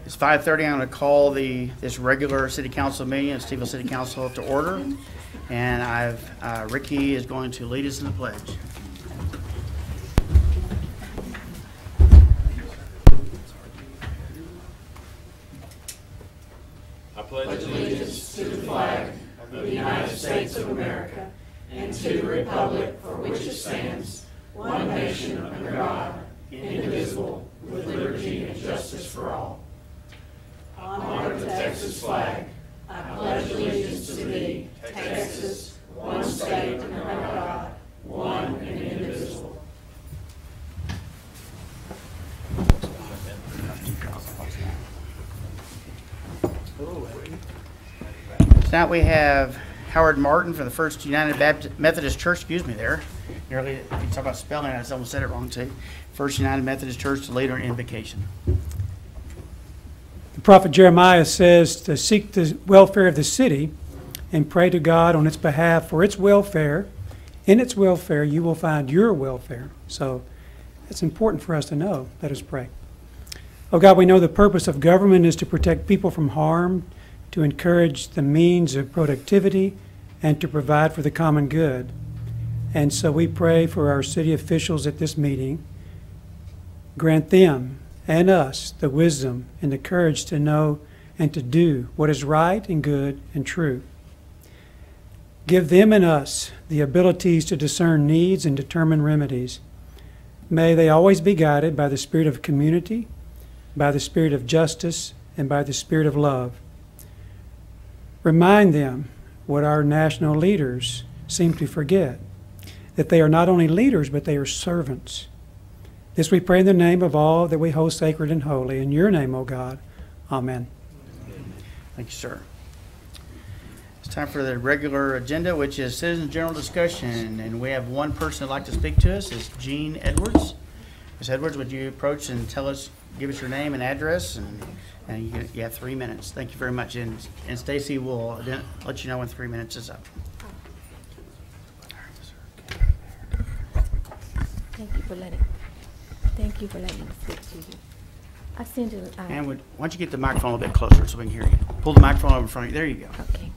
It's 5:30. I'm going to call this regular City Council meeting of Stevensville City Council to order, and Ricky is going to lead us in the pledge. I pledge allegiance to the flag of the United States of America and to the republic for which it stands, one nation under God, indivisible, with liberty and justice for all. Honor the Texas flag. I pledge allegiance to thee, Texas, one state under God, one and indivisible. Tonight we have Howard Martin from the First United Methodist Church. Excuse me there. Nearly, you talk about spelling, I almost said it wrong too. First United Methodist Church to lead our invocation. The prophet Jeremiah says to seek the welfare of the city and pray to God on its behalf for its welfare. In its welfare, you will find your welfare. So it's important for us to know. Let us pray. Oh God, we know the purpose of government is to protect people from harm, to encourage the means of productivity, and to provide for the common good. And so we pray for our city officials at this meeting. Grant them and us the wisdom and the courage to know and to do what is right and good and true. Give them and us the abilities to discern needs and determine remedies. May they always be guided by the spirit of community, by the spirit of justice, and by the spirit of love. Remind them what our national leaders seem to forget, that they are not only leaders, but they are servants. This we pray in the name of all that we hold sacred and holy. In your name, O God. Amen. Thank you, sir. It's time for the regular agenda, which is citizen general discussion. And we have one person who'd like to speak to us. It's Jean Edwards. Ms. Edwards, would you approach and give us your name and address? And you have 3 minutes. Thank you very much. And Stacy will let you know when 3 minutes is up. Thank you for letting me speak to you. I sent a... And why don't you get the microphone a little bit closer so we can hear you. Pull the microphone over in front of you. There you go. Okay.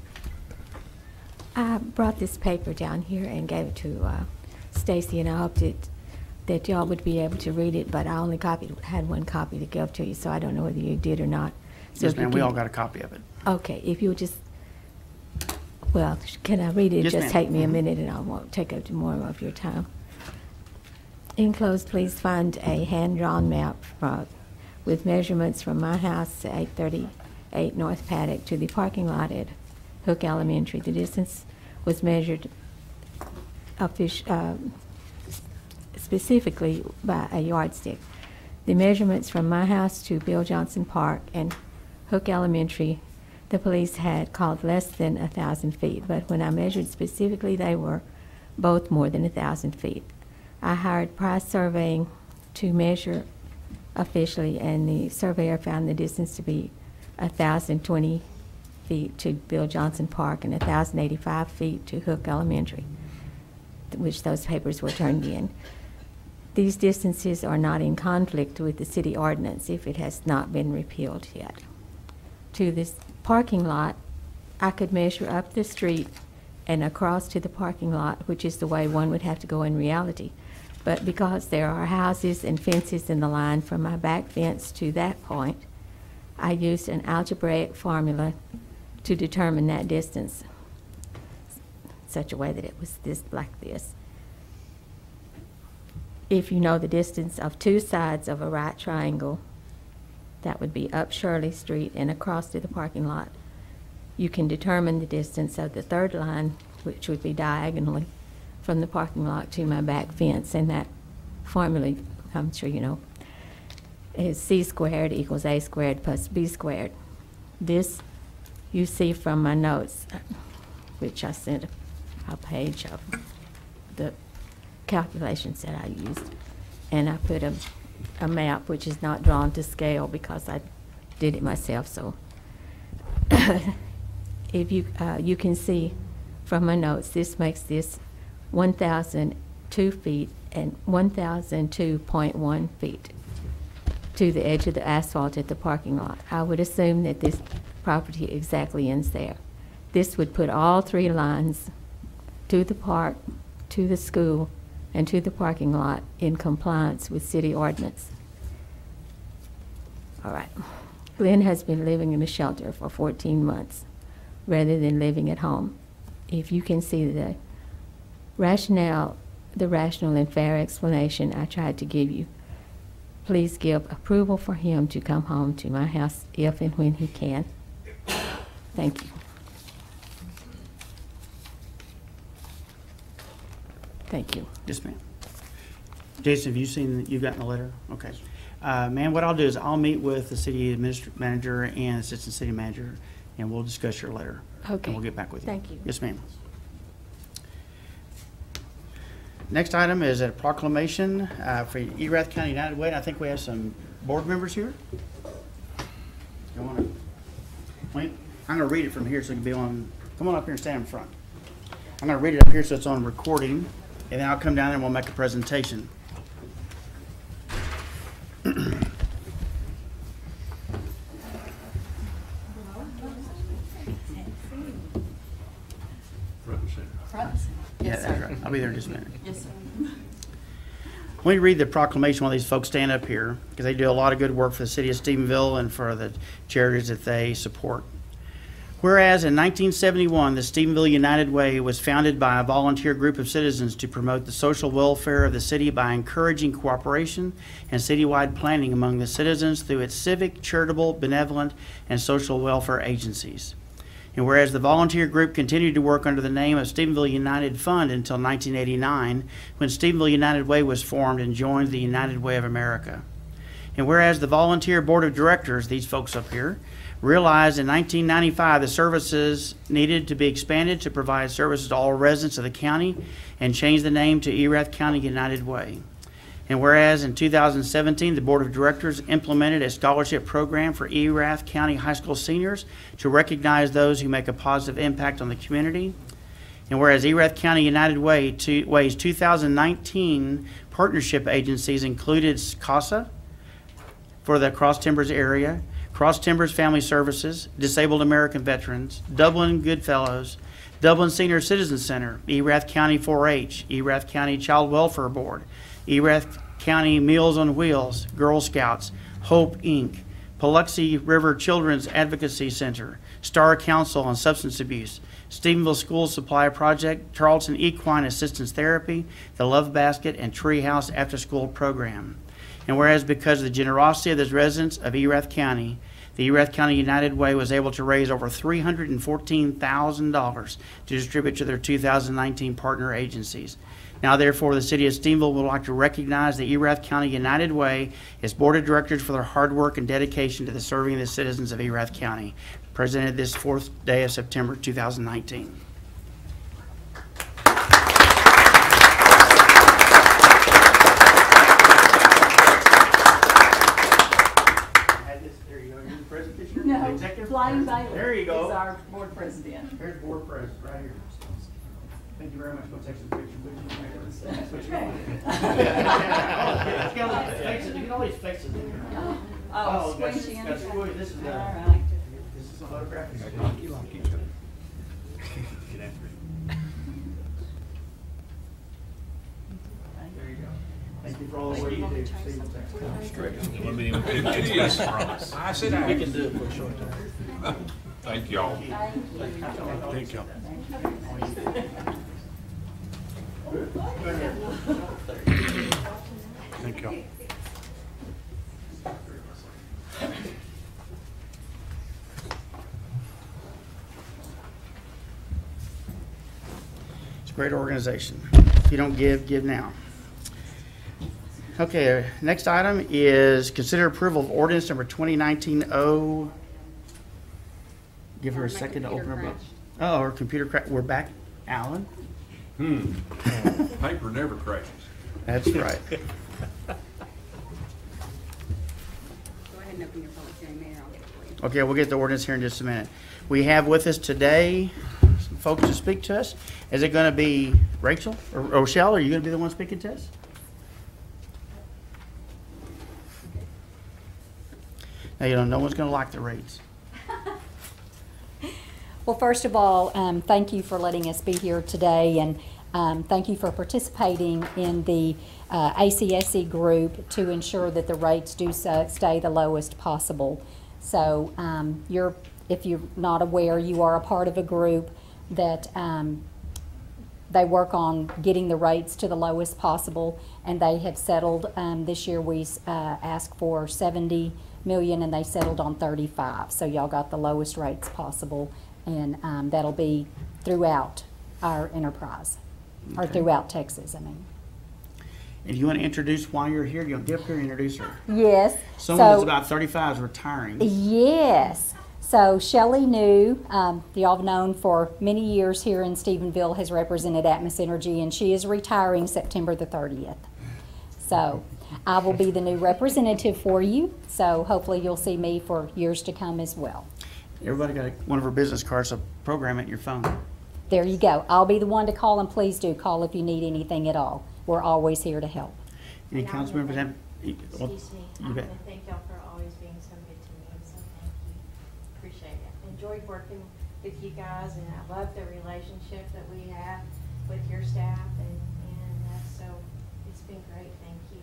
I brought this paper down here and gave it to Stacy, and I hoped that y'all would be able to read it, but I only had one copy to give to you, so I don't know whether you did or not. So yes, ma'am. We all got a copy of it. Okay. If you'll just... Well, can I read it? Yes, just ma'am. take me a minute, and I won't take up more of your time. Enclosed, please find a hand-drawn map with measurements from my house at 838 North Paddock to the parking lot at Hook Elementary. The distance was measured specifically by a yardstick. The measurements from my house to Bill Johnson Park and Hook Elementary, the police had called less than 1,000 feet, but when I measured specifically, they were both more than 1,000 feet. I hired Price Surveying to measure officially, and the surveyor found the distance to be 1,020 feet to Bill Johnson Park and 1,085 feet to Hook Elementary, which those papers were turned in. These distances are not in conflict with the city ordinance if it has not been repealed yet. To this parking lot, I could measure up the street and across to the parking lot, which is the way one would have to go in reality. But because there are houses and fences in the line from my back fence to that point, I used an algebraic formula to determine that distance, such a way that it was like this. If you know the distance of two sides of a right triangle, that would be up Shirley Street and across to the parking lot, you can determine the distance of the third line, which would be diagonally from the parking lot to my back fence. And that formula, I'm sure you know, is C squared equals A squared plus B squared. This you see from my notes, which I sent a page of the calculations that I used. And I put a map which is not drawn to scale because I did it myself. So if you can see from my notes, this makes this 1,002 feet and 1,002.1 feet to the edge of the asphalt at the parking lot. I would assume that this property exactly ends there. This would put all 3 lines to the park, to the school, and to the parking lot in compliance with city ordinance. All right. Glenn has been living in a shelter for 14 months rather than living at home. If you can see the rational and fair explanation I tried to give you, please give approval for him to come home to my house if and when he can. Thank you. Thank you. Yes, ma'am. Jason, have you seen, you've gotten the letter? Okay. Ma'am, what I'll do is I'll meet with the city manager and assistant city manager, and we'll discuss your letter. Okay. And we'll get back with you. Thank you. Yes, ma'am. Next item is a proclamation for Erath County United Way. And I think we have some board members here. You want to? Wait, I'm going to read it from here so it can be on. Come on up here and stand in front. I'm going to read it up here so it's on recording, and then I'll come down there and we'll make a presentation. Yeah, that's right. I'll be there in just a minute. Yes, sir. When you read the proclamation, while these folks stand up here, because they do a lot of good work for the city of Stephenville and for the charities that they support. Whereas in 1971, the Stephenville United Way was founded by a volunteer group of citizens to promote the social welfare of the city by encouraging cooperation and citywide planning among the citizens through its civic, charitable, benevolent, and social welfare agencies. And whereas the volunteer group continued to work under the name of Stephenville United Fund until 1989, when Stephenville United Way was formed and joined the United Way of America. And whereas the volunteer board of directors, these folks up here, realized in 1995 the services needed to be expanded to provide services to all residents of the county and changed the name to Erath County United Way. And whereas in 2017, the Board of Directors implemented a scholarship program for Erath County High School seniors to recognize those who make a positive impact on the community. And whereas Erath County United Way's 2019 partnership agencies included CASA for the Cross Timbers area, Cross Timbers Family Services, Disabled American Veterans, Dublin Goodfellows, Dublin Senior Citizen Center, Erath County 4-H, Erath County Child Welfare Board, Erath County Meals on Wheels, Girl Scouts, Hope, Inc., Paluxy River Children's Advocacy Center, Star Council on Substance Abuse, Stephenville School Supply Project, Charlton Equine Assistance Therapy, the Love Basket, and Treehouse After School Program. And whereas because of the generosity of the residents of Erath County, the Erath County United Way was able to raise over $314,000 to distribute to their 2019 partner agencies. Now, therefore, the city of Stephenville would like to recognize the Erath County United Way as board of directors for their hard work and dedication to the serving of the citizens of Erath County, presented this 4th day of September 2019. No, Executive? Flying Bailey There you go. is our board president. Here's board president right here. Thank you very much. We'll take some pictures with you. That's what you want. You can always fix it in here. Oh, that's- squishy and that's everything. good. This is the- All right. This is a photograph. You like each other. Get after it. There you go. Thank you for all the work you do. Steve, It's best from us. I said we can do it for a short time. Thank y'all. Thank you. Thank you. It's a great organization. If you don't give, give now. Okay, next item is consider approval of ordinance number 2019-0. Give her a second to open her book. Oh, her computer crack. We're back. Alan? Paper never crashes. That's right. Go ahead and open your public hearing, Mayor. I'll get it for you. Okay, we'll get the ordinance here in just a minute. We have with us today some folks to speak to us. Is it going to be Rachel or Rochelle? Are you going to be the one speaking to us? Now, you know, no one's gonna like the rates. Well, first of all, thank you for letting us be here today, and thank you for participating in the ACSC group to ensure that the rates do stay the lowest possible. So if you're not aware, you are a part of a group that they work on getting the rates to the lowest possible, and they have settled. This year we asked for 70 million, and they settled on 35. So y'all got the lowest rates possible, and that'll be throughout our enterprise, or Okay. throughout Texas, I mean. If you want to introduce why you're here, you'll get up here and introduce her. Yes. Someone that's So- about 35 is retiring. Yes. So Shelley New, y'all have known for many years here in Stephenville, has represented Atmos Energy, and she is retiring September the 30th. So I will be the new representative for you. So hopefully you'll see me for years to come as well. Everybody got one of her business cards, so program it in your phone. There you go. I'll be the one to call, and please do call if you need anything at all. We're always here to help. Any council members have? Well, Excuse me, I you want bet. to thank y'all for always being so good to me, so thank you. Appreciate it. Enjoyed working with you guys, and I love the relationship that we have with your staff, and so it's been great, thank you.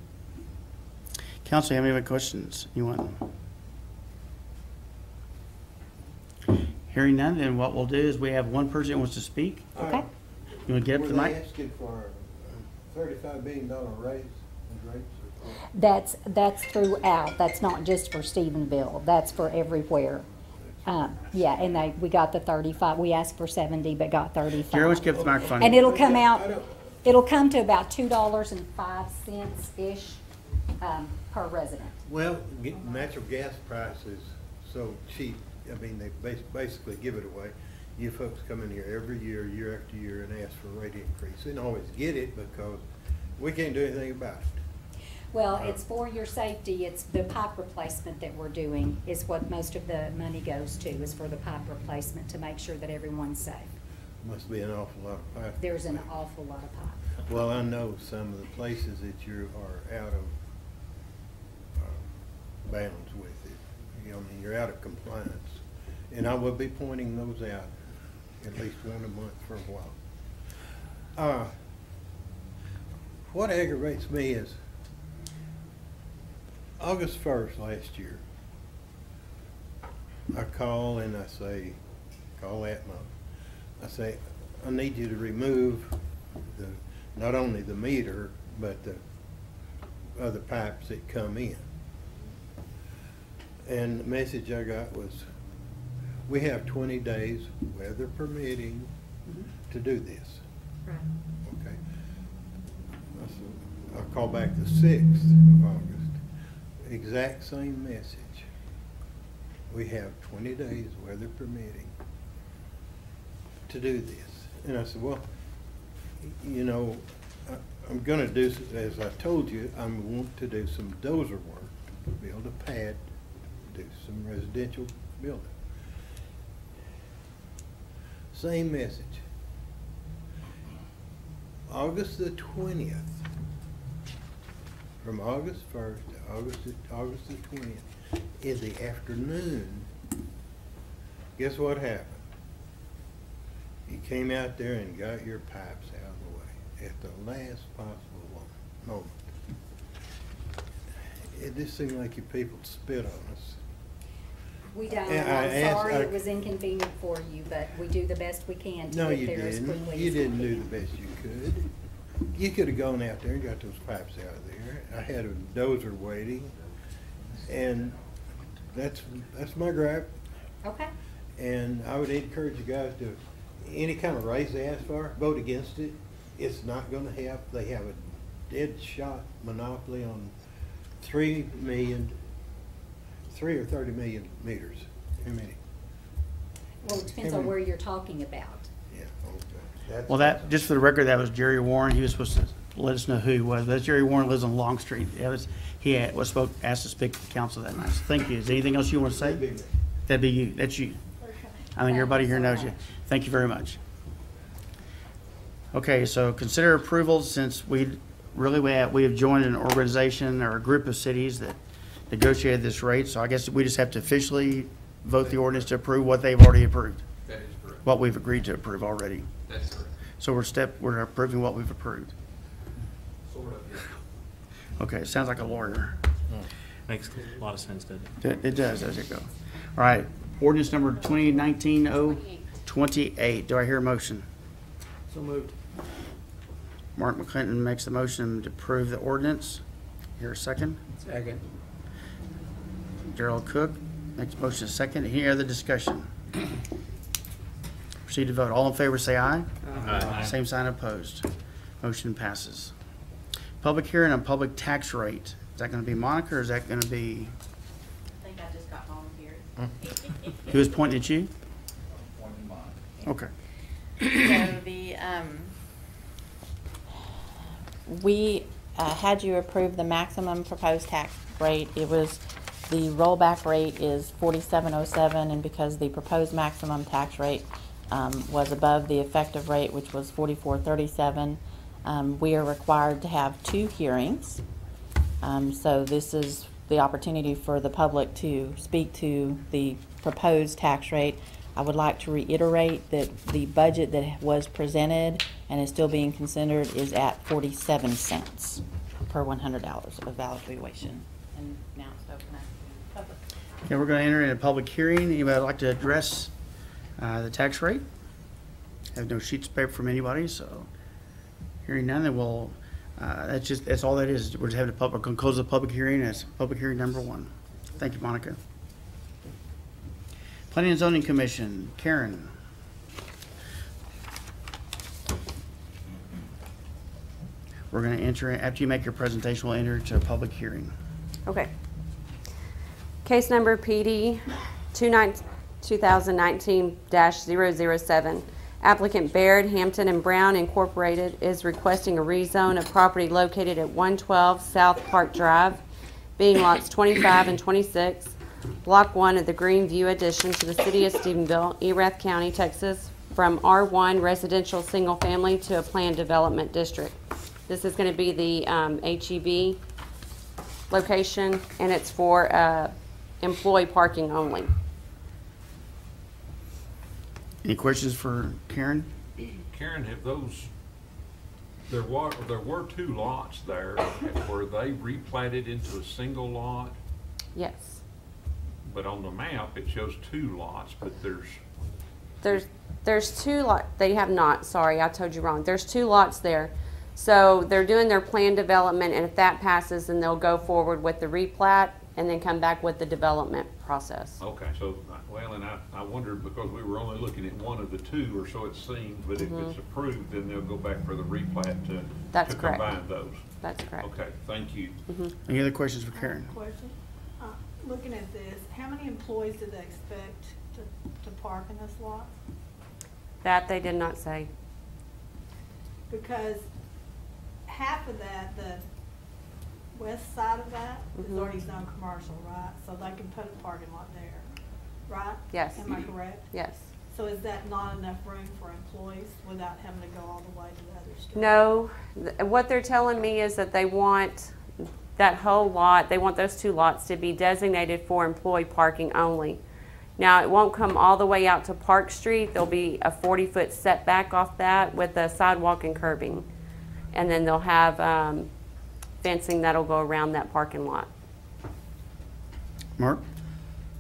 Council, have any other questions you want? Hearing none, then what we'll do is we have one person that wants to speak. Okay? You want to get up to the Were they mic? asking for a $35 billion raise in rates? That's throughout. That's not just for Stephenville. That's for everywhere. Yeah, and we got the 35. We asked for 70, but got 35. Jerry, let's get up to the microphone. And it'll come out, it'll come to about $2.05-ish per resident. Well, natural gas prices so cheap, I mean, they basically give it away. You folks come in here every year, year after year, and ask for a rate increase. They don't always get it because we can't do anything about it. Well, it's for your safety. It's the pipe replacement that we're doing is what most of the money goes to, is for the pipe replacement to make sure that everyone's safe. Must be an awful lot of pipe. There's an awful lot of pipe. Well, I know some of the places that you are out of bounds with it. You know, I mean, you're out of compliance. And I will be pointing those out at least one a month for a while. What aggravates me is August 1st last year, I call and I say, call Atmo. I say, I need you to remove not only the meter, but the other pipes that come in. And the message I got was, we have 20 days, weather permitting, to do this. Right. Okay. I call back the 6th of August, exact same message. We have 20 days, weather permitting, to do this. And I said, well, you know, I'm going to do, as I told you, I want to do some dozer work, to build a pad, do some residential building. Same message. August the 20th, from August 1st to August the 20th, in the afternoon, guess what happened? You came out there and got your pipes out of the way at the last possible moment. It just seemed like you people spit on us. We don't. And I I'm asked- sorry it was inconvenient for you, but we do the best we can to No, get you there as didn't. quickly You as we didn't do can. the best you could. You could have gone out there and got those pipes out of there. I had a dozer waiting, and that's my gripe. Okay. And I would encourage you guys to, any kind of raise they ask for, vote against it. It's not gonna help. They have a dead shot monopoly on 3 or 30 million meters. How many? Well, it depends on where you're talking about. Yeah, okay. That's- Well, that, just for the record, that was Jerry Warren. He was supposed to let us know who he was. That's Jerry Warren, lives on Long Street. Asked to speak to the council that night. So thank you. Is there anything else you want to say? That'd be you. That's you. I think everybody here knows you. Thank you very much. Okay, so consider approval since we have joined an organization or a group of cities that negotiated this rate, so I guess we just have to officially vote the ordinance to approve what they've already approved, That is correct. what we've agreed to approve already. That's correct. So we're approving what we've approved. Sort of, yes. Okay, sounds like a lawyer. Makes a lot of sense, doesn't it? It does, as it go. All right, ordinance number 2019-028. Do I hear a motion? So moved. Mark McClinton makes the motion to approve the ordinance. Here a second. Second. Gerald Cook makes a motion second. Any other discussion? Proceed to vote. All in favor say aye. Aye. Same sign opposed. Motion passes. Public hearing on public tax rate. Is that going to be Monica or is that going to be, I think I just got volunteered. who was pointing at you? Okay. So we had you approve the maximum proposed tax rate. It was, the rollback rate is 4707, and because the proposed maximum tax rate was above the effective rate, which was 4437, we are required to have 2 hearings. So this is the opportunity for the public to speak to the proposed tax rate. I would like to reiterate that the budget that was presented and is still being considered is at 47 cents per $100 of valuation. And now it's open up to the public. Okay, we're going to enter in a public hearing. Anybody like to address the tax rate? Have no sheets of paper from anybody, so hearing none, then we'll, that's all that is. We're just having a public, going to close the public hearing. That's public hearing number 1. Thank you, Monica. Planning and Zoning Commission, Karen. We're going to enter, after you make your presentation, we'll enter to a public hearing. Okay. Case number PD 2019-007. Applicant Baird, Hampton and Brown Incorporated is requesting a rezone of property located at 112 South Park Drive, being lots 25 and 26, Block 1 of the Greenview addition to the City of Stephenville, Erath County, Texas, from R1 residential single family to a planned development district. This is going to be the HEB location, and it's for employee parking only. Any questions for Karen? Karen, have those, there were 2 lots there. Were they replatted into a single lot? Yes. But on the map, it shows 2 lots, but There's 2 lots. They have not. Sorry, I told you wrong. There's 2 lots there. So they're doing their planned development, and if that passes, then they'll go forward with the replat and then come back with the development process. Okay, so, well, and I wondered because we were only looking at one of the 2, or so it seemed, but if it's approved, then they'll go back for the replat to correct. combine those. That's correct. Okay, thank you. Any other questions for Karen? Question. Looking at this, how many employees do they expect to park in this lot? That they did not say. Because half of that, the west side of that is already zone commercial, right? So they can put a parking lot there, right? Yes. Am I correct? Yes. So is that not enough room for employees without having to go all the way to the other street? No. What they're telling me is that they want that whole lot, they want those 2 lots to be designated for employee parking only. Now, it won't come all the way out to Park Street. There'll be a 40-foot setback off that with a sidewalk and curbing. And then they'll have fencing that'll go around that parking lot. Mark?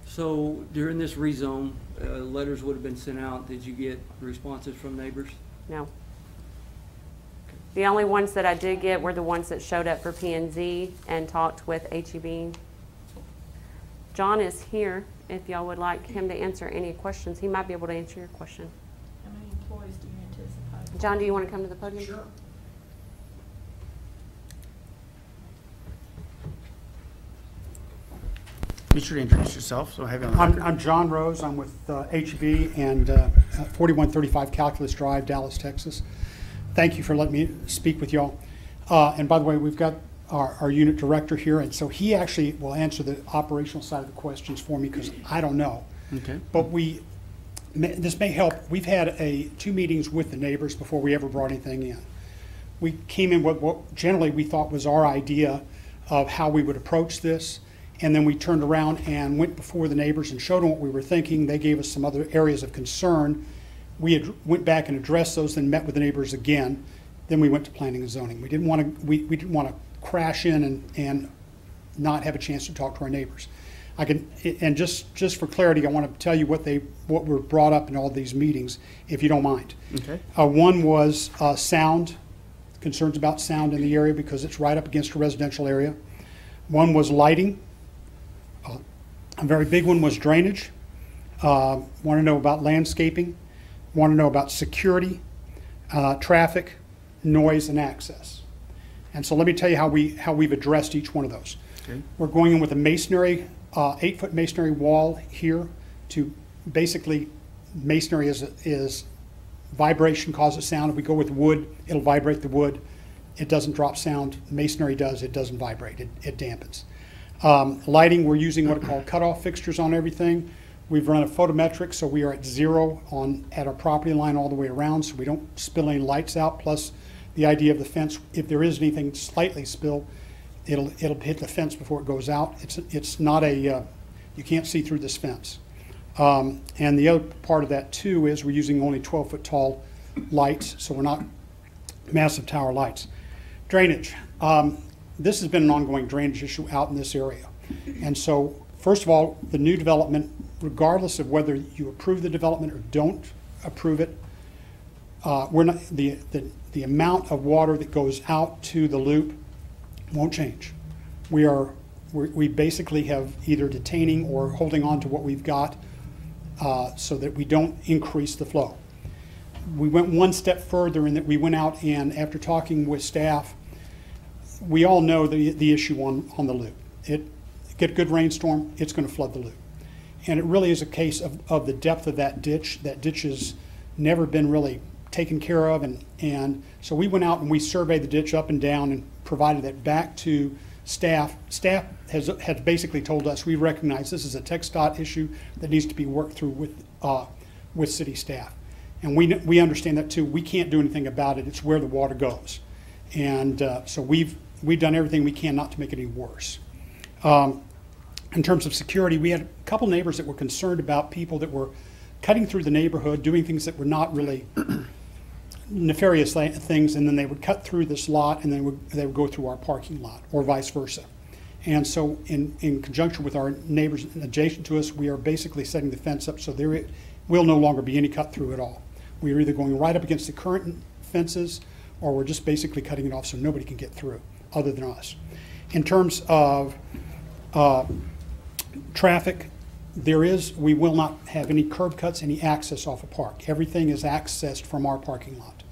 So during this rezone, letters would have been sent out. Did you get responses from neighbors? No. The only ones that I did get were the ones that showed up for P&Z and talked with HEB. John is here if y'all would like him to answer any questions. He might be able to answer your question. How many employees do you anticipate? John, do you want to come to the podium? Sure. Be sure to introduce yourself, so I have you on the record. I'm John Rose. I'm with HEB and 4135 Calculus Drive, Dallas, Texas. Thank you for letting me speak with y'all. And by the way, we've got our unit director here, and so he actually will answer the operational side of the questions for me because I don't know. Okay. But this may help. We've had 2 meetings with the neighbors before we ever brought anything in. We came in with what generally we thought was our idea of how we would approach this, And then we turned around and went before the neighbors and showed them what we were thinking. They gave us some other areas of concern. We went back and addressed those, then met with the neighbors again. Then we went to planning and zoning. We didn't want to crash in and not have a chance to talk to our neighbors. And just for clarity, I want to tell you what were brought up in all these meetings, if you don't mind. Okay. One was sound, concerns about sound in the area because it's right up against a residential area. One was lighting. A very big one was drainage. Want to know about landscaping. Want to know about security, traffic, noise, and access. And so let me tell you how we've addressed each one of those. Okay. We're going in with a masonry, 8-foot masonry wall here to basically, masonry is vibration causes sound. If we go with wood, it'll vibrate the wood. It doesn't drop sound. Masonry does, it doesn't vibrate, it dampens. Lighting, we're using what are called cutoff fixtures on everything. We've run a photometric, so we are at 0 at our property line all the way around, so we don't spill any lights out. Plus, the idea of the fence, if there is anything slightly spill, it'll hit the fence before it goes out. It's not a you can't see through this fence. And the other part of that too is we're using only 12-foot tall lights, so we're not massive tower lights. Drainage. This has been an ongoing drainage issue out in this area, and so first of all, the new development, regardless of whether you approve the development or don't approve it, we're not the amount of water that goes out to the loop won't change. We basically have either detaining or holding on to what we've got so that we don't increase the flow. We went one step further in that we went out and after talking with staff, we all know the issue on the loop. Get a good rainstorm, it's going to flood the loop. And it really is a case of the depth of that ditch. That ditch has never been really taken care of. And so we went out and we surveyed the ditch up and down and provided that back to staff. Staff has basically told us we recognize this is a TxDOT issue that needs to be worked through with city staff. And we understand that too. We can't do anything about it. It's where the water goes. And so we've done everything we can not to make it any worse. In terms of security, we had a couple neighbors that were concerned about people that were cutting through the neighborhood, doing things that were not really nefarious things, and then they would cut through this lot and then they would go through our parking lot, or vice versa. And so in conjunction with our neighbors adjacent to us, we are basically setting the fence up so there will no longer be any cut through at all. We are either going right up against the current fences or we're just basically cutting it off so nobody can get through other than us. In terms of traffic, we will not have any curb cuts, any access off a park. Everything is accessed from our parking lot.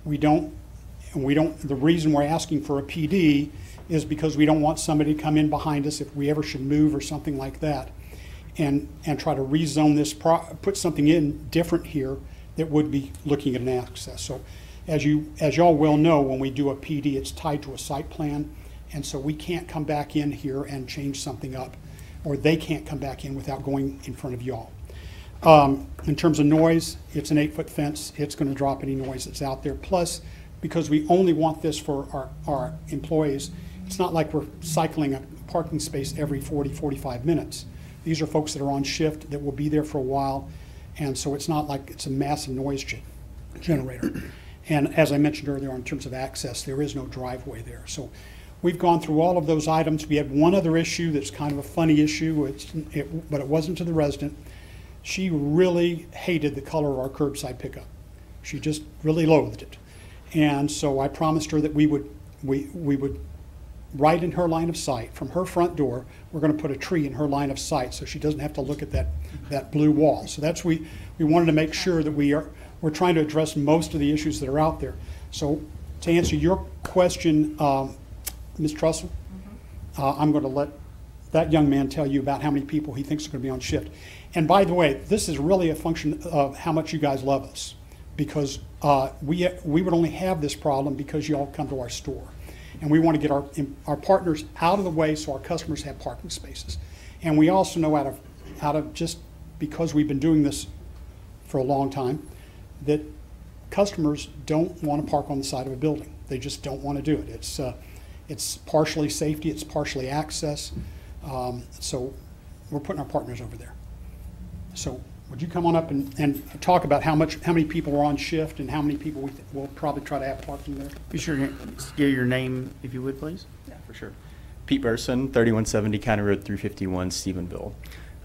The reason we're asking for a PD is because we don't want somebody to come in behind us if we ever should move or something like that and try to rezone this, put something in different here that would be looking at an access. So as y'all well know, when we do a PD, it's tied to a site plan, and so we can't come back in here and change something up, or they can't come back in without going in front of y'all. In terms of noise, it's an 8-foot fence. It's going to drop any noise that's out there. Plus, because we only want this for our employees, it's not like we're cycling a parking space every 40, 45 minutes. These are folks that are on shift that will be there for a while, and so it's not like it's a massive noise generator. And as I mentioned earlier, in terms of access, there is no driveway there. So we've gone through all of those items. We had one other issue that's kind of a funny issue, but it wasn't to the resident. She really hated the color of our curbside pickup. She just really loathed it. And so I promised her that we would right in her line of sight, from her front door, we're going to put a tree in her line of sight so she doesn't have to look at that blue wall. So that's we wanted to make sure that we're trying to address most of the issues that are out there. So to answer your question, Ms. Trussell, I'm going to let that young man tell you about how many people he thinks are going to be on shift. And by the way, this is really a function of how much you guys love us, because we would only have this problem because you all come to our store. And we want to get our partners out of the way so our customers have parking spaces. And we also know out of just because we've been doing this for a long time, that customers don't want to park on the side of a building. They just don't want to do it. It's partially safety, it's partially access. So we're putting our partners over there. So would you come on up and talk about how many people are on shift and how many people we'll probably try to have parking there? Be sure to give your name, if you would, please. Yeah, for sure. Pete Burson, 3170 County Road 351, Stephenville.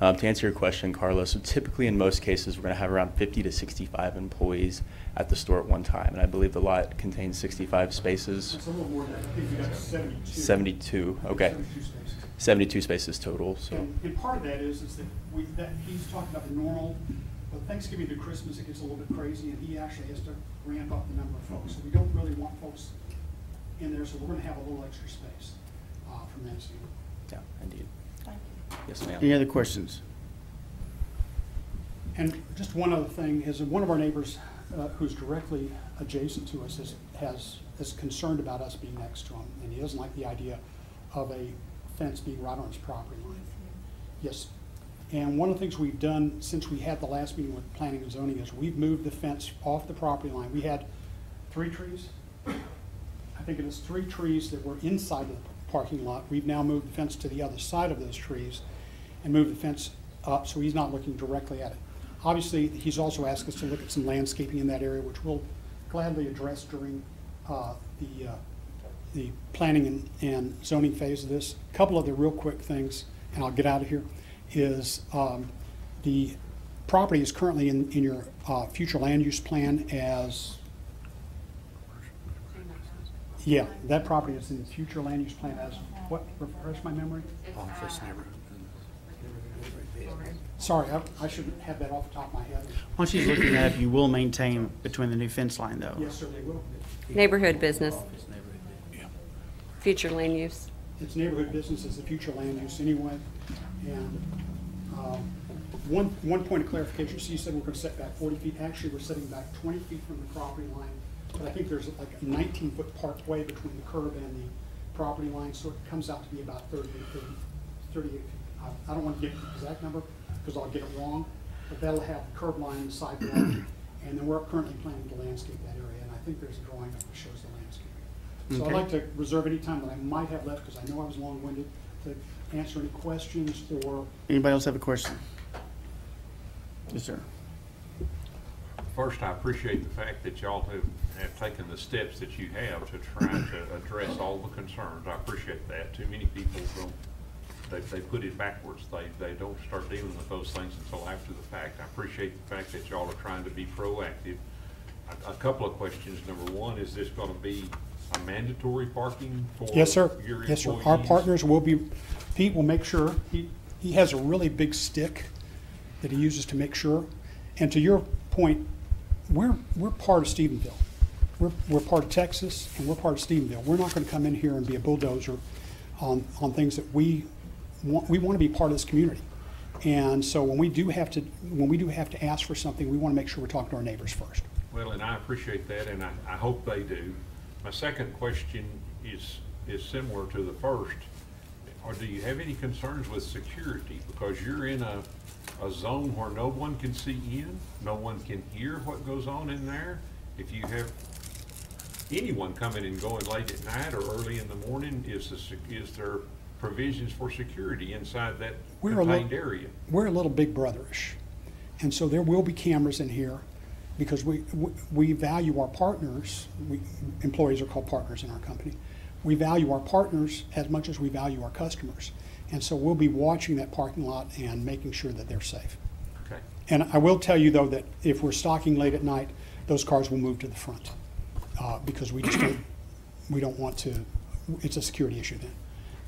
To answer your question, Carlos, so typically in most cases, we're going to have around 50 to 65 employees at the store at one time. And I believe the lot contains 65 spaces. It's a little more than that. I think we got 72. 72, okay. 72 spaces. 72 spaces total, so. And part of that is that he's talking about the normal, but Thanksgiving to Christmas, it gets a little bit crazy, and he actually has to ramp up the number of folks. So we don't really want folks in there, so we're going to have a little extra space from that standpoint. Yeah, indeed. Thank you. Yes, ma'am. Any other questions? And just one other thing is that one of our neighbors who's directly adjacent to us is concerned about us being next to him, and he doesn't like the idea of a fence being right on his property line. Yes. And one of the things we've done since we had the last meeting with planning and zoning is we've moved the fence off the property line. We had 3 trees. I think it is 3 trees that were inside of the parking lot. We've now moved the fence to the other side of those trees and moved the fence up so he's not looking directly at it. Obviously, he's also asked us to look at some landscaping in that area, which we'll gladly address during the planning and zoning phase of this. A couple other real quick things, and I'll get out of here, is the property is currently in your future land use plan as, yeah, that property is in the future land use plan as, what, refresh my memory? Office neighborhood. Sorry, I shouldn't have that off the top of my head. Once she's looking at it, you will maintain between the new fence line, though. Yes, sir, they will. Neighborhood business. Future land use. It's neighborhood business, it's the future land use anyway. And one point of clarification, so you said we're going to set back 40 feet. Actually, we're setting back 20 feet from the property line. But I think there's like a 19-foot parkway between the curb and the property line, so it comes out to be about 38 feet. I don't want to get the exact number because I'll get it wrong, but that'll have the curb line, the sidewalk, and then we're currently planning to landscape that area, and I think there's a drawing that shows the landscaping. So I'd like to reserve any time that I might have left, because I know I was long-winded, to answer any questions or... Anybody else have a question? Yes, sir. First, I appreciate the fact that y'all have taken the steps that you have to try to address all the concerns. I appreciate that. Too many people don't, they put it backwards. They don't start dealing with those things until after the fact. I appreciate the fact that y'all are trying to be proactive. A couple of questions. Number one, is this going to be a mandatory parking for Yes, sir. your Yes, sir. employees? Our partners will be, Pete will make sure, he has a really big stick that he uses to make sure. And to your point, we're part of Stephenville. We're part of Texas, and we're part of Stephenville. We're not going to come in here and be a bulldozer on things that we want to be part of this community. And so when we do have to ask for something, we want to make sure we're talking to our neighbors first. Well, and I appreciate that, and I hope they do. My second question is similar to the first. Or do you have any concerns with security? Because you're in a zone where no one can see in, no one can hear what goes on in there. If you have anyone coming and going late at night or early in the morning, is there provisions for security inside that contained area? We're a little big brotherish, and so there will be cameras in here because we value our partners. Employees are called partners in our company. We value our partners as much as we value our customers, and so we'll be watching that parking lot and making sure that they're safe. Okay. And I will tell you though that if we're stocking late at night, those cars will move to the front because we don't want to. It's a security issue then.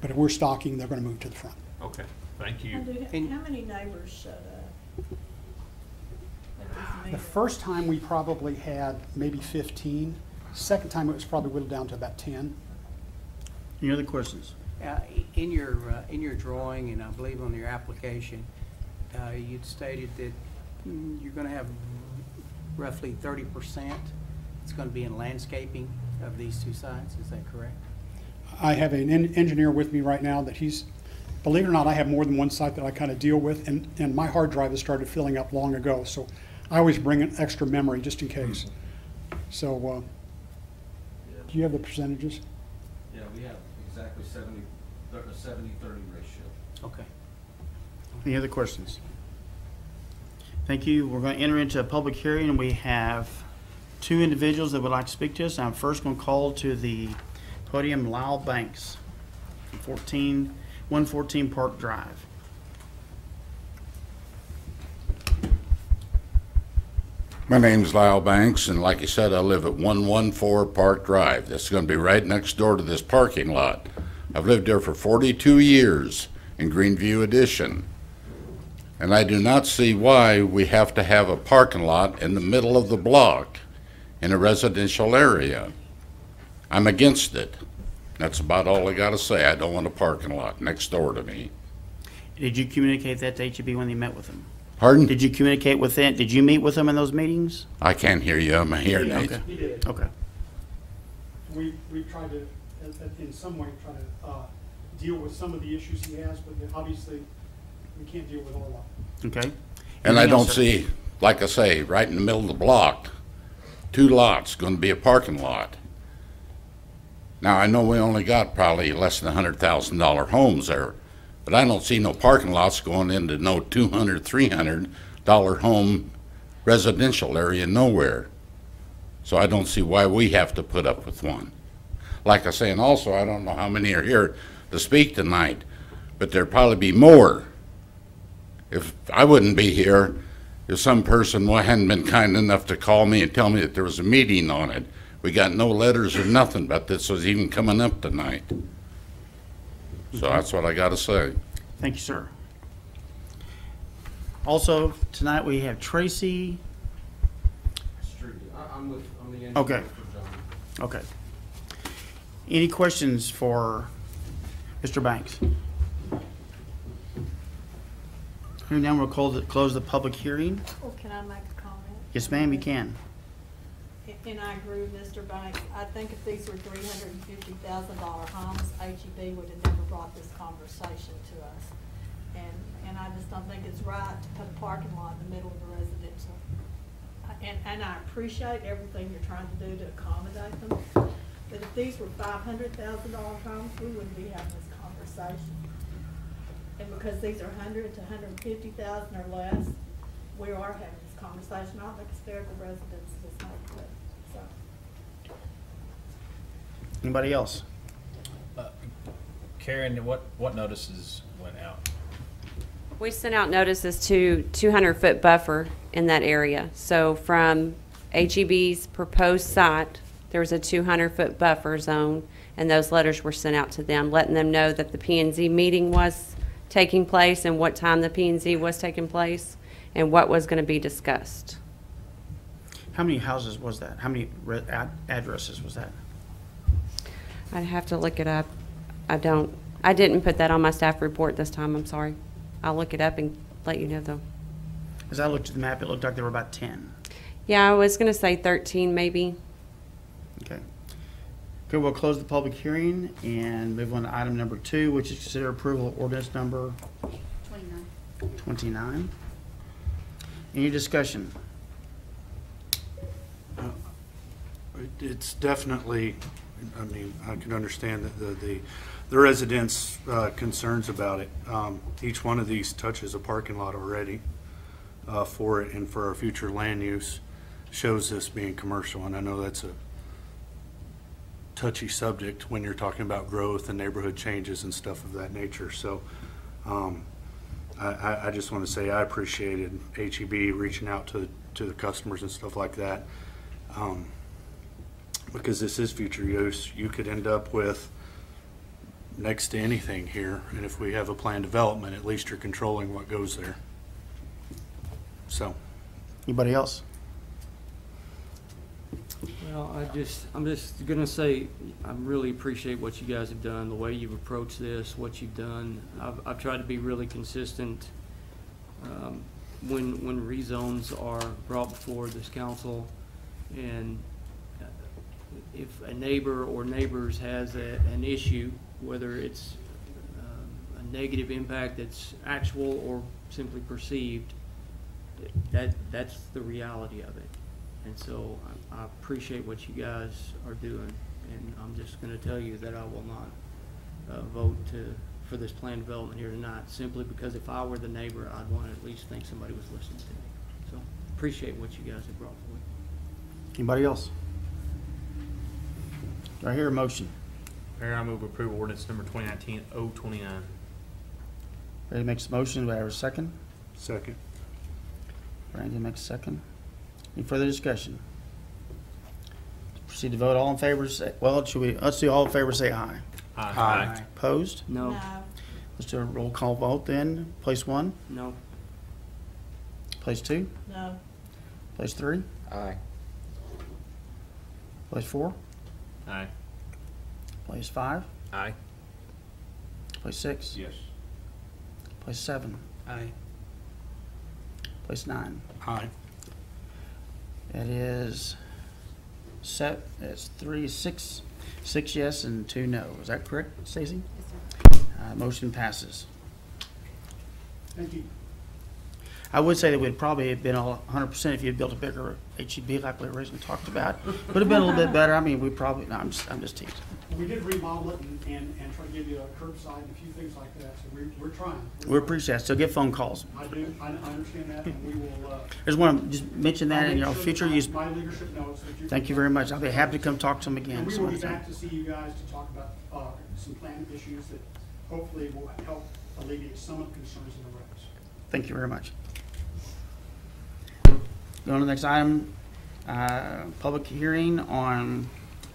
But if we're stocking, they're going to move to the front. Okay, thank you. And how many neighbors showed up? The first time we probably had maybe 15. Second time it was probably whittled down to about 10. Any other questions? In your drawing, and I believe on your application, you'd stated that you're going to have roughly 30%. It's going to be in landscaping of these 2 sites. Is that correct? I have an engineer with me right now that believe it or not, I have more than one site that I kind of deal with, and my hard drive has started filling up long ago, so I always bring an extra memory just in case. So, do you have the percentages? Yeah, we have exactly 70-30 ratio. Okay. Any other questions? Thank you. We're going to enter into a public hearing, and we have two individuals that would like to speak to us. I'm first going to call to the podium Lyle Banks, 114 Park Drive. My name's Lyle Banks, and like you said, I live at 114 Park Drive. That's going to be right next door to this parking lot. I've lived there for 42 years in Greenview Addition. And I do not see why we have to have a parking lot in the middle of the block in a residential area. I'm against it. That's about all I got to say. I don't want a parking lot next door to me. Did you communicate that to HEB when you met with them? Pardon? Did you communicate with them? Did you meet with them in those meetings? I can't hear you. I'm a hearing aid. Okay. He did. Okay. We've tried to, in some way, try to deal with some of the issues he has, but obviously we can't deal with all of them. Okay. And I Anything don't else, sir? see, like I say, right in the middle of the block, 2 lots going to be a parking lot. Now, I know we only got probably less than $100,000 homes there, but I don't see no parking lots going into no $200, $300 home residential area nowhere. So I don't see why we have to put up with one. Like I say, and also I don't know how many are here to speak tonight, but there'd probably be more. If I wouldn't be here, if some person hadn't been kind enough to call me and tell me that there was a meeting on it. We got no letters or nothing about this was even coming up tonight. So that's what I got to say. Thank you, sir. Also, tonight we have Tracy. I'm the engineer Okay. for John. Okay. Any questions for Mr. Banks? Hearing none, we'll close the public hearing. Well, can I make a comment? Yes, ma'am, you can. And I agree with Mr. Banks. I think if these were $350,000 homes, HEB would have never brought this conversation to us. And I just don't think it's right to put a parking lot in the middle of a residential. And I appreciate everything you're trying to do to accommodate them. But if these were $500,000 homes, we wouldn't be having this conversation. And because these are 100 to 150,000 or less, we are having this conversation. I don't think it's fair to the residents of this neighborhood. So. Anybody else? Karen, what notices went out? We sent out notices to 200-foot buffer in that area. So from HEB's proposed site, there was a 200-foot buffer zone, and those letters were sent out to them, letting them know that the P&Z meeting was taking place and what time the P&Z was taking place and what was going to be discussed. How many houses was that? How many addresses was that? I'd have to look it up. I didn't put that on my staff report this time, I'm sorry. I'll look it up and let you know though. As I looked at the map, it looked like there were about 10. Yeah, I was going to say 13 maybe. Okay. Okay, we'll close the public hearing and move on to item number 2, which is consider approval of ordinance number 29. Any discussion? It's definitely, I mean, I can understand that the residents' concerns about it. Each one of these touches a parking lot already for it, and for our future land use shows this being commercial. And I know that's a touchy subject when you're talking about growth and neighborhood changes and stuff of that nature. So I just want to say I appreciated HEB reaching out to the customers and stuff like that. Because this is future use, you could end up with next to anything here, and if we have a planned development, at least you're controlling what goes there. So. Anybody else? Well, I'm just gonna say, I really appreciate what you guys have done, the way you've approached this, what you've done. I've tried to be really consistent when rezones are brought before this council, and if a neighbor or neighbors has an issue, whether it's a negative impact that's actual or simply perceived, that's the reality of it. And so I appreciate what you guys are doing, and I'm just going to tell you that I will not vote for this planned development here tonight, simply because if I were the neighbor, I'd want to at least think somebody was listening to me. So appreciate what you guys have brought forward. Anybody else? Do I hear a motion? Mayor, I move approval ordinance number 2019-029. Ready makes a motion. Do I have a second? Second. Brandon makes a second. Any further discussion? Proceed to vote. All in favor say, well, let's do all in favor say aye. Aye. Opposed? No. Let's do a roll call vote then. Place 1, No. place 2, No. place 3, Aye. place 4, Aye. place 5, Aye. place 6, Yes. place 7, Aye. place 9. Aye. It is it's 6 yes and 2 no. Is that correct, Stacy? Yes, sir. Motion passes. Thank you. I would say that we'd probably have been all 100% if you'd built a bigger HEB like we originally talked about. Would have been a little bit better. I mean, we probably, no, I'm just teasing. We did remodel it and try to give you a curbside and a few things like that, so we're trying. We appreciate it. So get phone calls. I do, I understand that, and we will, I just want to just mention that in your future use. my leadership knows that you. Thank you very much. I'll be happy to come talk to them again. And we some will be other time. back to see you guys to talk about some planning issues that hopefully will help alleviate some of the concerns in the roads. Thank you very much. Going to the next item, public hearing on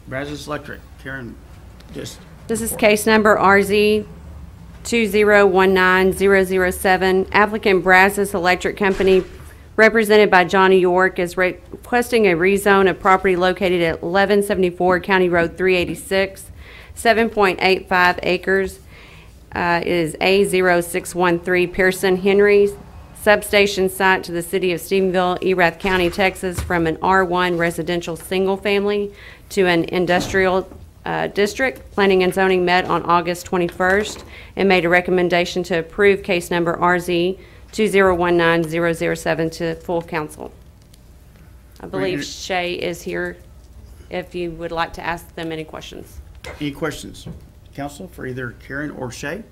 Brazos Electric. Karen, just. This is case number RZ 2019007. Applicant Brazos Electric Company, represented by Johnny York, is requesting a rezone of property located at 1174 County Road 386, 7.85 acres. It is A0613 Pearson Henry. Substation site to the city of Stephenville, Erath County, Texas, from an R1 residential single-family to an industrial district. Planning and zoning met on August 21st and made a recommendation to approve case number RZ 2019007 to full council. I believe Shay is here if you would like to ask them any questions. Any questions, council, for either Karen or Shay?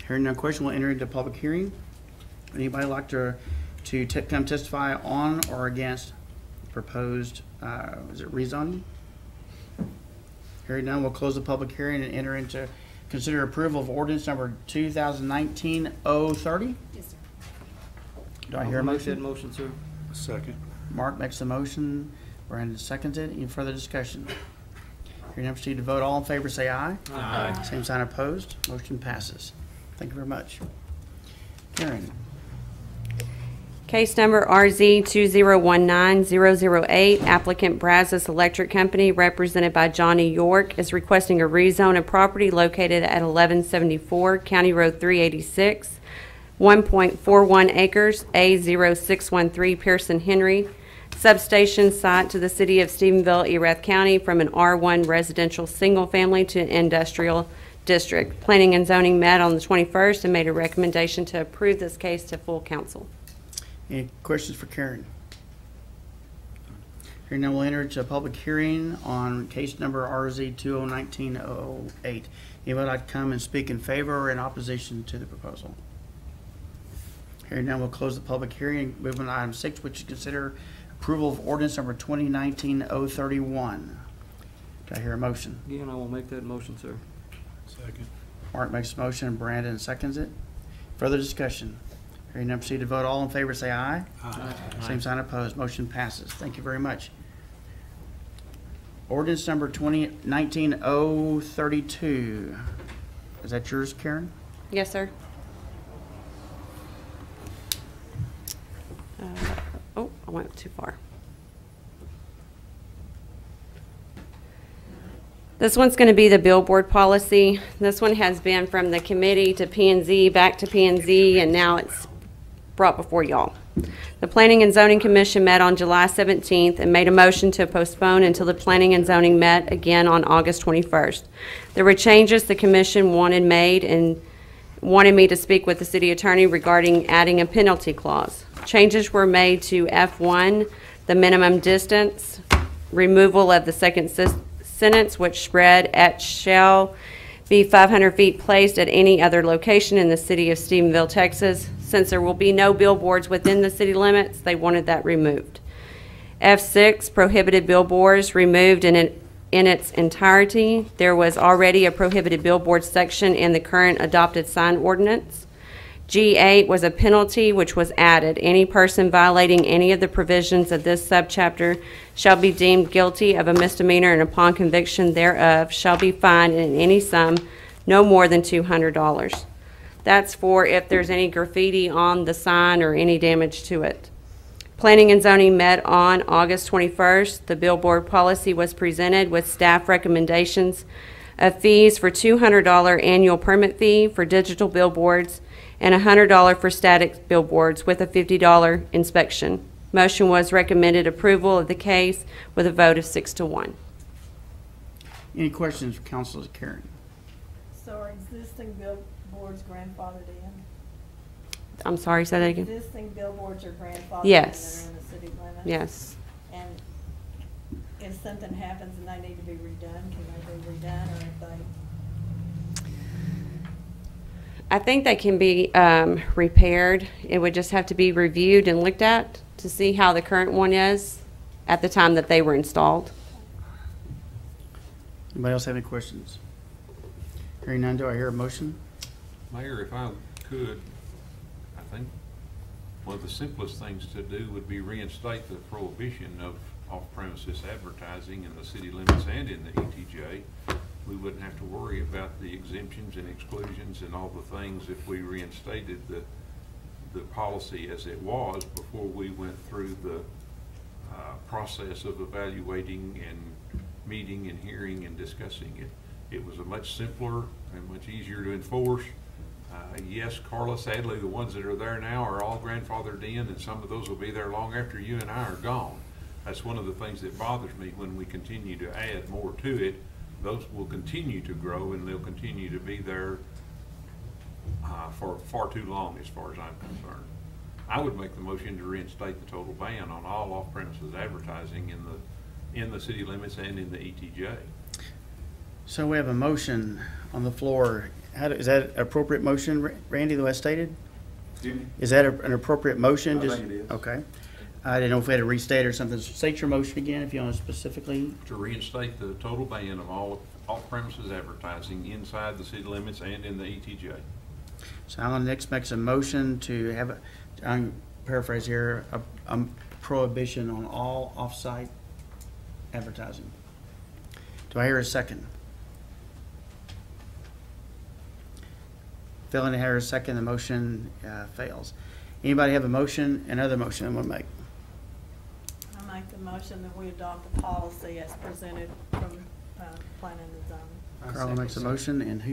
Hearing no question, we'll enter into public hearing. Anybody like to come testify on or against proposed, is it rezoning? Hearing none, we'll close the public hearing and enter into consider approval of ordinance number 2019-030. Yes, sir. Do I hear a Make that motion? motion, sir. Second. Mark makes the motion. Brandon seconds it. Any further discussion? Hearing none, proceed to vote. All in favor say aye. Aye. Same sign opposed. Motion passes. Thank you very much. Karen. Case number RZ 2019008, applicant Brazos Electric Company, represented by Johnny York, is requesting a rezone of property located at 1174 County Road 386, 1.41 acres, A0613 Pearson Henry, substation site to the city of Stephenville, Erath County, from an R1 residential single-family to an industrial district. Planning and zoning met on the 21st and made a recommendation to approve this case to full council. Any questions for Karen? Hearing none, we'll enter into a public hearing on case number RZ 2019008. Anybody like to come and speak in favor or in opposition to the proposal? Hearing none, we'll close the public hearing. Moving to item 6, which is consider approval of ordinance number 2019-031. Do I hear a motion? Again, I will make that motion, sir. Second. Mark makes a motion, Brandon seconds it. Further discussion? Hearing none, proceed to vote. All in favor say aye. Aye. Same sign opposed. Motion passes. Thank you very much. Ordinance number 2019-032. Is that yours, Karen? Yes, sir. Oh, I went too far. This one's going to be the Billboard Policy. This one has been from the committee to P&Z, back to P&Z, and now it's brought before y'all. The Planning and Zoning Commission met on July 17th and made a motion to postpone until the Planning and Zoning met again on August 21st. There were changes the commission wanted made and wanted me to speak with the city attorney regarding adding a penalty clause. Changes were made to F1, the minimum distance, removal of the second sentence, which read, "at shall be 500 feet placed at any other location in the city of Stephenville, Texas. Since there will be no billboards within the city limits, they wanted that removed. F6, prohibited billboards removed in its entirety. There was already a prohibited billboard section in the current adopted sign ordinance. G8 was a penalty which was added. Any person violating any of the provisions of this subchapter shall be deemed guilty of a misdemeanor, and upon conviction thereof shall be fined in any sum no more than $200. That's for if there's any graffiti on the sign or any damage to it. Planning and Zoning met on August 21st. The Billboard Policy was presented with staff recommendations of fees for $200 annual permit fee for digital billboards and $100 for static billboards with a $50 inspection. Motion was recommended approval of the case with a vote of 6-1. Any questions for Councilor Karen? So are existing billboards grandfathered in? I'm sorry, say that again. Existing billboards are grandfathered Yes. in that are in the city limits? Yes. And if something happens and they need to be redone, can they be redone, or if they? I think they can be repaired. It would just have to be reviewed and looked at to see how the current one is at the time that they were installed. Anybody else have any questions? Hearing none, do I hear a motion? Mayor, if I could, I think one of the simplest things to do would be reinstate the prohibition of off-premises advertising in the city limits and in the ETJ. We wouldn't have to worry about the exemptions and exclusions and all the things if we reinstated the policy as it was before we went through the process of evaluating and meeting and hearing and discussing it. It was a much simpler and much easier to enforce. Yes, Carla, sadly, the ones that are there now are all grandfathered in, and some of those will be there long after you and I are gone. That's one of the things that bothers me when we continue to add more to it. Those will continue to grow, and they'll continue to be there for far too long as far as I'm concerned. I would make the motion to reinstate the total ban on all off-premises advertising in the city limits and in the ETJ. So we have a motion on the floor. Is that an appropriate motion, Randy, the way stated? Is that an appropriate motion? I think it is. Okay. I didn't know if we had to restate or something. State your motion again if you want to specifically. To reinstate the total ban of all off-premises advertising inside the city limits and in the ETJ. So Alan next makes a motion to have, I'm paraphrase here, a prohibition on all off-site advertising. Do I hear a second? Failing to hear a second, the motion fails. Anybody have a motion, another motion I'm going to make? I make the motion that we adopt the policy as presented from planning and zoning. Carla makes a motion, and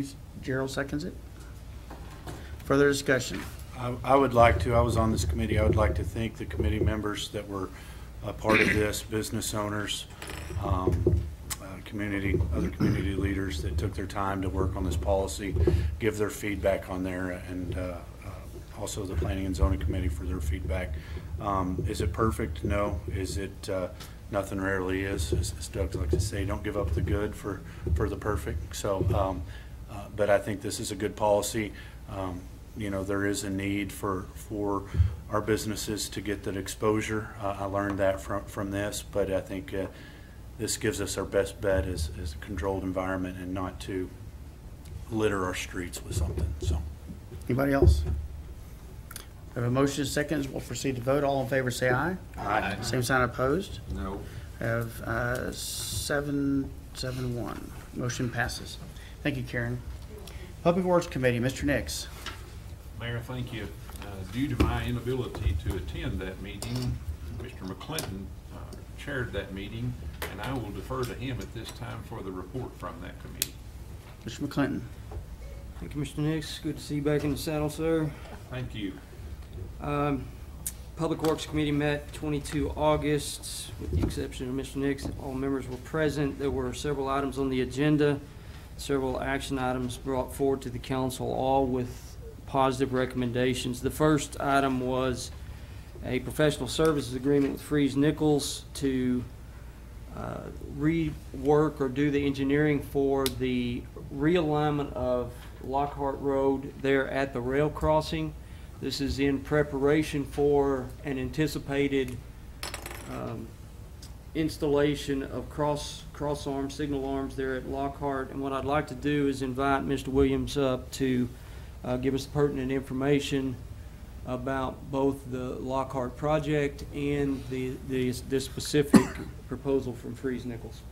Gerald seconds it. Further discussion? I would like to, I was on this committee, I would like to thank the committee members that were a part of this, business owners, other community leaders that took their time to work on this policy, give their feedback on there, and also the Planning and Zoning Committee for their feedback. Is it perfect? No. Is it, nothing rarely is, as Doug likes to say, don't give up the good for the perfect. So, but I think this is a good policy. You know, there is a need for our businesses to get that exposure. I learned that from this, but I think this gives us our best bet as a controlled environment and not to litter our streets with something. So, anybody else? We have a motion, seconds. We'll proceed to vote. All in favor say aye. Aye. Same sign opposed. No. Have 7-1. Motion passes. Thank you, Karen. Public Works Committee, Mr. Nix. Mayor, thank you. Due to my inability to attend that meeting, Mr. McClinton chaired that meeting, and I will defer to him at this time for the report from that committee. Mr. McClinton. Thank you, Mr. Nix. Good to see you back in the saddle, sir. Thank you. Public Works Committee met 22 August, with the exception of Mr. Nix. All members were present. There were several items on the agenda, several action items brought forward to the council, all with positive recommendations. The first item was a professional services agreement with Freeze Nichols to rework or do the engineering for the realignment of Lockhart Road there at the rail crossing. This is in preparation for an anticipated installation of cross arms, signal arms there at Lockhart. And what I'd like to do is invite Mr. Williams up to give us pertinent information about both the Lockhart project and this specific proposal from Freese Nichols.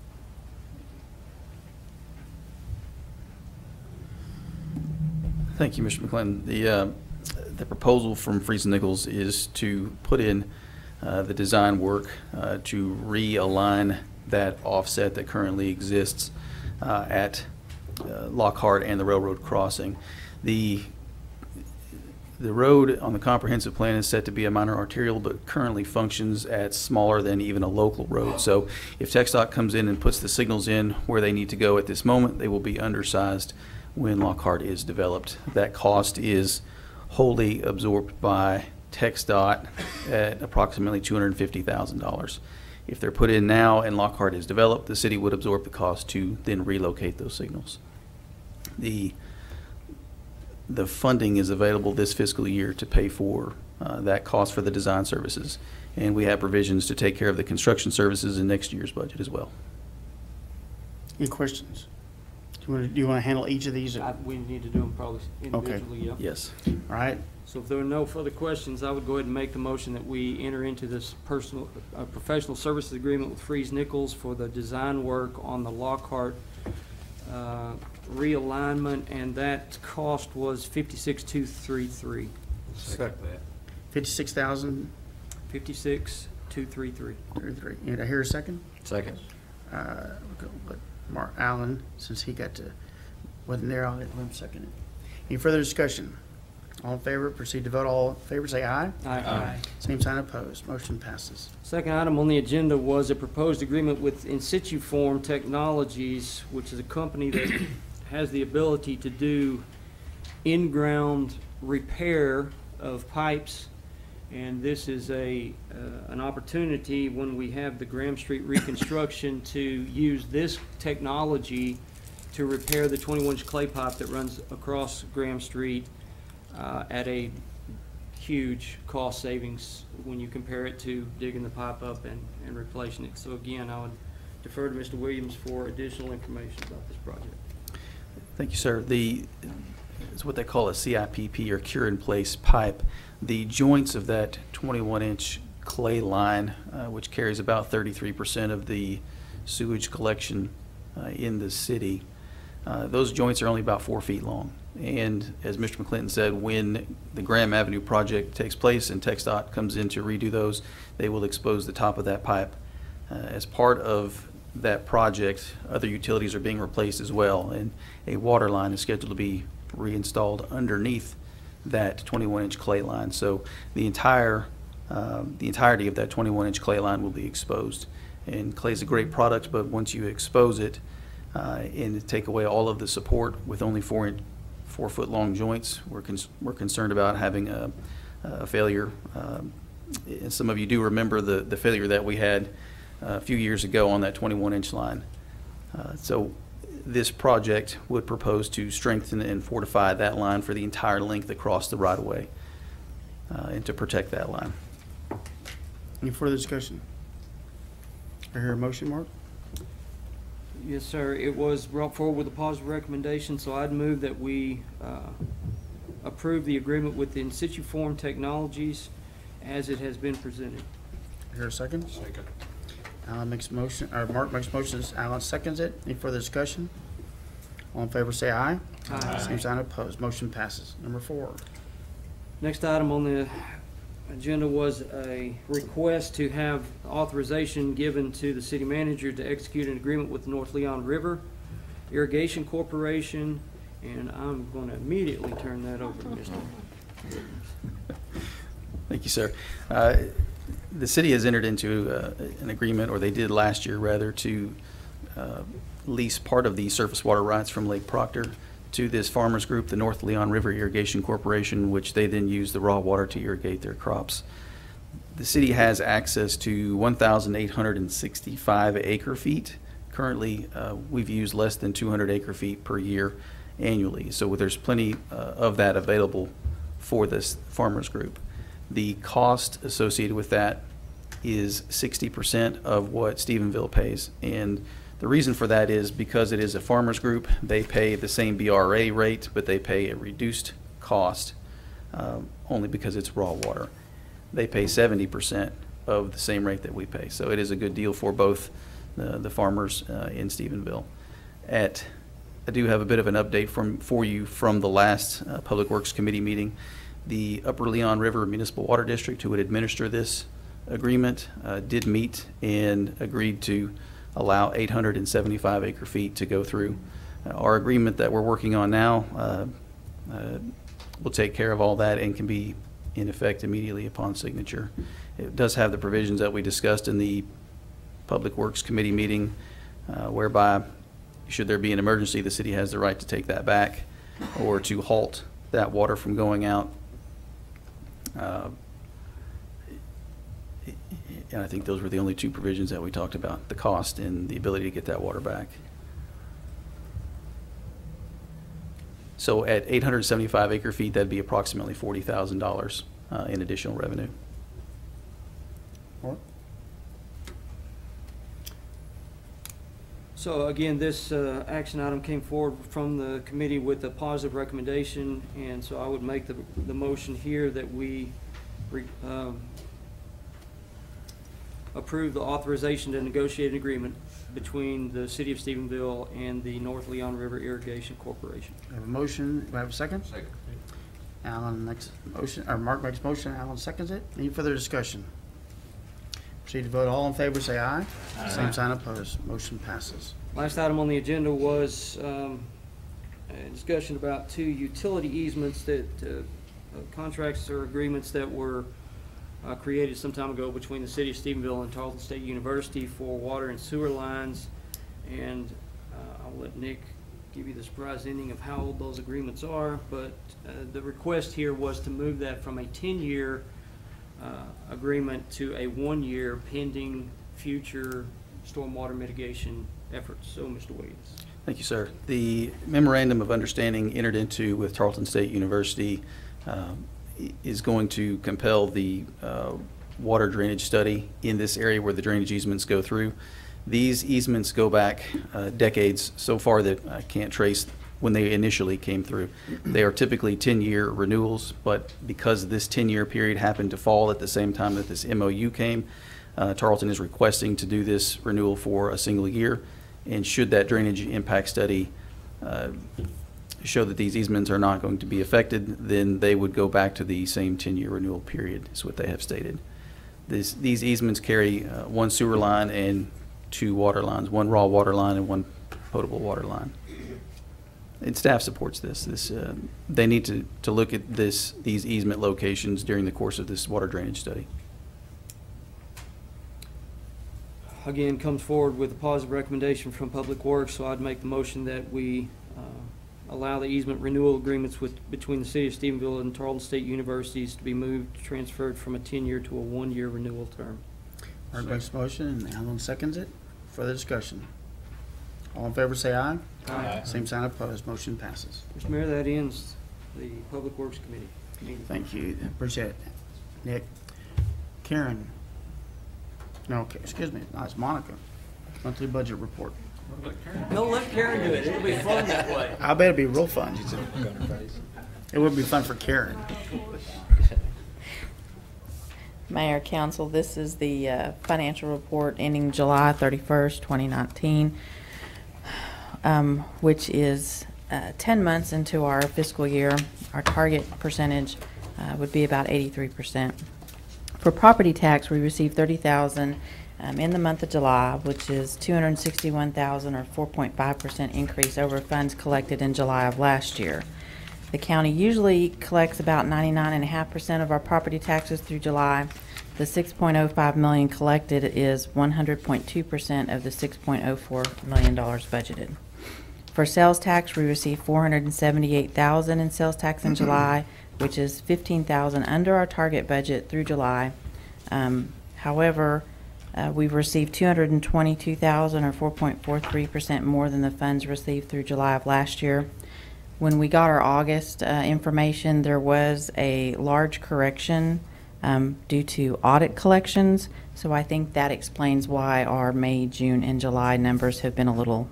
Thank you, Mr. McClendon. The proposal from Freese Nichols is to put in the design work to realign that offset that currently exists at Lockhart and the railroad crossing. The road on the comprehensive plan is set to be a minor arterial, but currently functions at smaller than even a local road. So if TxDOT comes in and puts the signals in where they need to go at this moment, they will be undersized when Lockhart is developed. That cost is wholly absorbed by TxDOT at approximately $250,000. If they're put in now and Lockhart is developed, the city would absorb the cost to then relocate those signals. The funding is available this fiscal year to pay for that cost for the design services, and we have provisions to take care of the construction services in next year's budget as well. Any questions? Do you want to handle each of these? We need to do them probably individually. Okay. Yeah. Yes. All right. So if there are no further questions, I would go ahead and make the motion that we enter into this professional services agreement with Freese Nichols for the design work on the Lockhart realignment, and that cost was $56,233. Second that. 56,000. 56,233. 33. Did I hear a second? Second. We'll go with Mark Allen, since he wasn't there, I'll let him second it. Any further discussion? All in favor, proceed to vote. All in favor, say aye. Aye. Aye. Same sign opposed. Motion passes. Second item on the agenda was a proposed agreement with In Situ Form Technologies, which is a company that has the ability to do in-ground repair of pipes. And this is an opportunity when we have the Graham Street reconstruction to use this technology to repair the 21-inch clay pipe that runs across Graham Street at a huge cost savings when you compare it to digging the pipe up and replacing it. So again, I would defer to Mr. Williams for additional information about this project. Thank you, sir. It's what they call a CIPP, or cure-in-place pipe. The joints of that 21-inch clay line, which carries about 33% of the sewage collection in the city, those joints are only about 4 feet long. And as Mr. McClinton said, when the Graham Avenue project takes place and TxDOT comes in to redo those, they will expose the top of that pipe. As part of that project, other utilities are being replaced as well, and a water line is scheduled to be reinstalled underneath that 21-inch clay line. So the entirety of that 21-inch clay line will be exposed. And clay is a great product, but once you expose it and take away all of the support with only 4-foot long joints, we're concerned about having a failure. And some of you do remember the failure that we had a few years ago on that 21-inch line. So this project would propose to strengthen and fortify that line for the entire length across the right-of-way and to protect that line. Any further discussion? I hear a motion, Mark? Yes, sir. It was brought forward with a positive recommendation, so I'd move that we approve the agreement with In Situ Form Technologies as it has been presented. I hear a second? Second. Alan makes a motion, or Mark makes a motion, Alan seconds it. Any further discussion? All in favor say aye. Aye. Same sign opposed. Motion passes. Number 4. Next item on the agenda was a request to have authorization given to the city manager to execute an agreement with the North Leon River Irrigation Corporation, and I'm going to immediately turn that over to Mr. Thank you, sir. The city has entered into an agreement, or they did last year rather, to lease part of the surface water rights from Lake Proctor to this farmers group, the North Leon River Irrigation Corporation, which they then use the raw water to irrigate their crops. The city has access to 1,865 acre feet. Currently, we've used less than 200 acre feet per year annually, so there's plenty of that available for this farmers group. The cost associated with that is 60% of what Stephenville pays, and the reason for that is because it is a farmers group, they pay the same BRA rate, but they pay a reduced cost only because it's raw water. They pay 70% of the same rate that we pay, so it is a good deal for both the farmers in Stephenville. I do have a bit of an update for you from the last Public Works Committee meeting. The Upper Leon River Municipal Water District, who would administer this agreement, did meet and agreed to allow 875 acre feet to go through. Our agreement that we're working on now will take care of all that and can be in effect immediately upon signature. It does have the provisions that we discussed in the Public Works Committee meeting, whereby should there be an emergency, the city has the right to take that back or to halt that water from going out. And I think those were the only two provisions that we talked about, the cost and the ability to get that water back. So at 875 acre feet, that'd be approximately $40,000 in additional revenue. So again, this action item came forward from the committee with a positive recommendation, and so I would make the motion here that we approve the authorization to negotiate an agreement between the City of Stephenville and the North Leon River Irrigation Corporation. We have a motion. Do I have a second? Second. Alan makes a motion, or Mark makes a motion, Alan seconds it. Any further discussion? Proceed to vote. All in favor, say aye. Aye. Same sign opposed. Motion passes. Last item on the agenda was a discussion about two utility easements that contracts or agreements that were created some time ago between the City of Stephenville and Tarleton State University for water and sewer lines. And I'll let Nick give you the surprise ending of how old those agreements are, but the request here was to move that from a 10-year agreement to a 1-year pending future stormwater mitigation efforts. So, Mr. Williams. Thank you, sir. The memorandum of understanding entered into with Tarleton State University is going to compel the water drainage study in this area where the drainage easements go through. These easements go back decades, so far that I can't trace when they initially came through. They are typically 10-year renewals, but because this 10-year period happened to fall at the same time that this MOU came, Tarleton is requesting to do this renewal for a single year. And should that drainage impact study show that these easements are not going to be affected, then they would go back to the same 10-year renewal period, is what they have stated. These easements carry one sewer line and two water lines, one raw water line and one potable water line. And staff supports this. They need to look at these easement locations during the course of this water drainage study. Again, comes forward with a positive recommendation from Public Works, so I'd make the motion that we allow the easement renewal agreements between the City of Stephenville and Tarleton State Universities to be transferred from a 10-year to a 1-year renewal term. Mark makes a motion and Alan seconds it. Further discussion. All in favor say aye. Aye. Same sign opposed. Motion passes. Mr. Mayor, that ends the Public Works Committee meeting. Thank you. Appreciate it. Nick. Karen. No, okay, excuse me. No, it's Monica. Monthly budget report. Don't let Karen do it. It'll be fun that way. I bet it'd be real fun. It would be fun for Karen. Mayor, Council, this is the financial report ending July 31st, 2019, which is 10 months into our fiscal year. Our target percentage would be about 83%. For property tax, we received $30,000 in the month of July, which is $261,000 or 4.5% increase over funds collected in July of last year. The county usually collects about 99.5% of our property taxes through July. The $6.05 million collected is 100.2% of the $6.04 million budgeted. For sales tax, we received $478,000 in sales tax in July, which is $15,000 under our target budget through July. However, we've received $222,000 or 4.43% more than the funds received through July of last year. When we got our August information, there was a large correction due to audit collections. So I think that explains why our May, June, and July numbers have been a little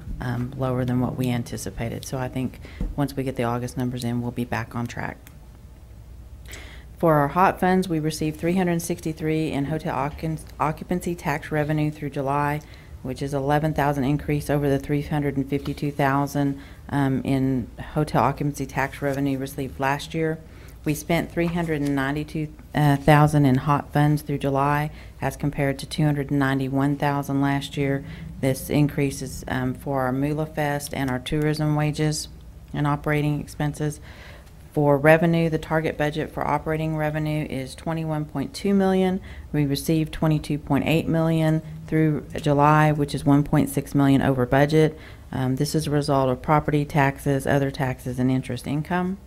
lower than what we anticipated. So I think once we get the August numbers in, we'll be back on track. For our hot funds, we received $363 in hotel occupancy tax revenue through July, which is $11,000 increase over the $352,000 in hotel occupancy tax revenue received last year. We spent $392,000 in hot funds through July as compared to $291,000 last year. This increase is for our Moolah Fest and our tourism wages and operating expenses. For revenue, the target budget for operating revenue is $21.2 million. We received $22.8 million through July, which is $1.6 million over budget. This is a result of property taxes, other taxes, and interest income.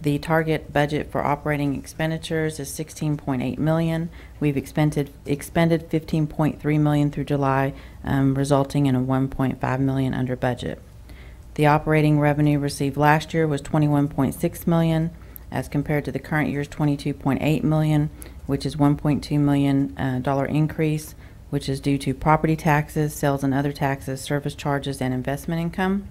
The target budget for operating expenditures is $16.8 million. We've expended $15.3 million through July, resulting in a $1.5 million under budget. The operating revenue received last year was $21.6 million as compared to the current year's $22.8 million, which is $1.2 million increase, which is due to property taxes, sales and other taxes, service charges, and investment income.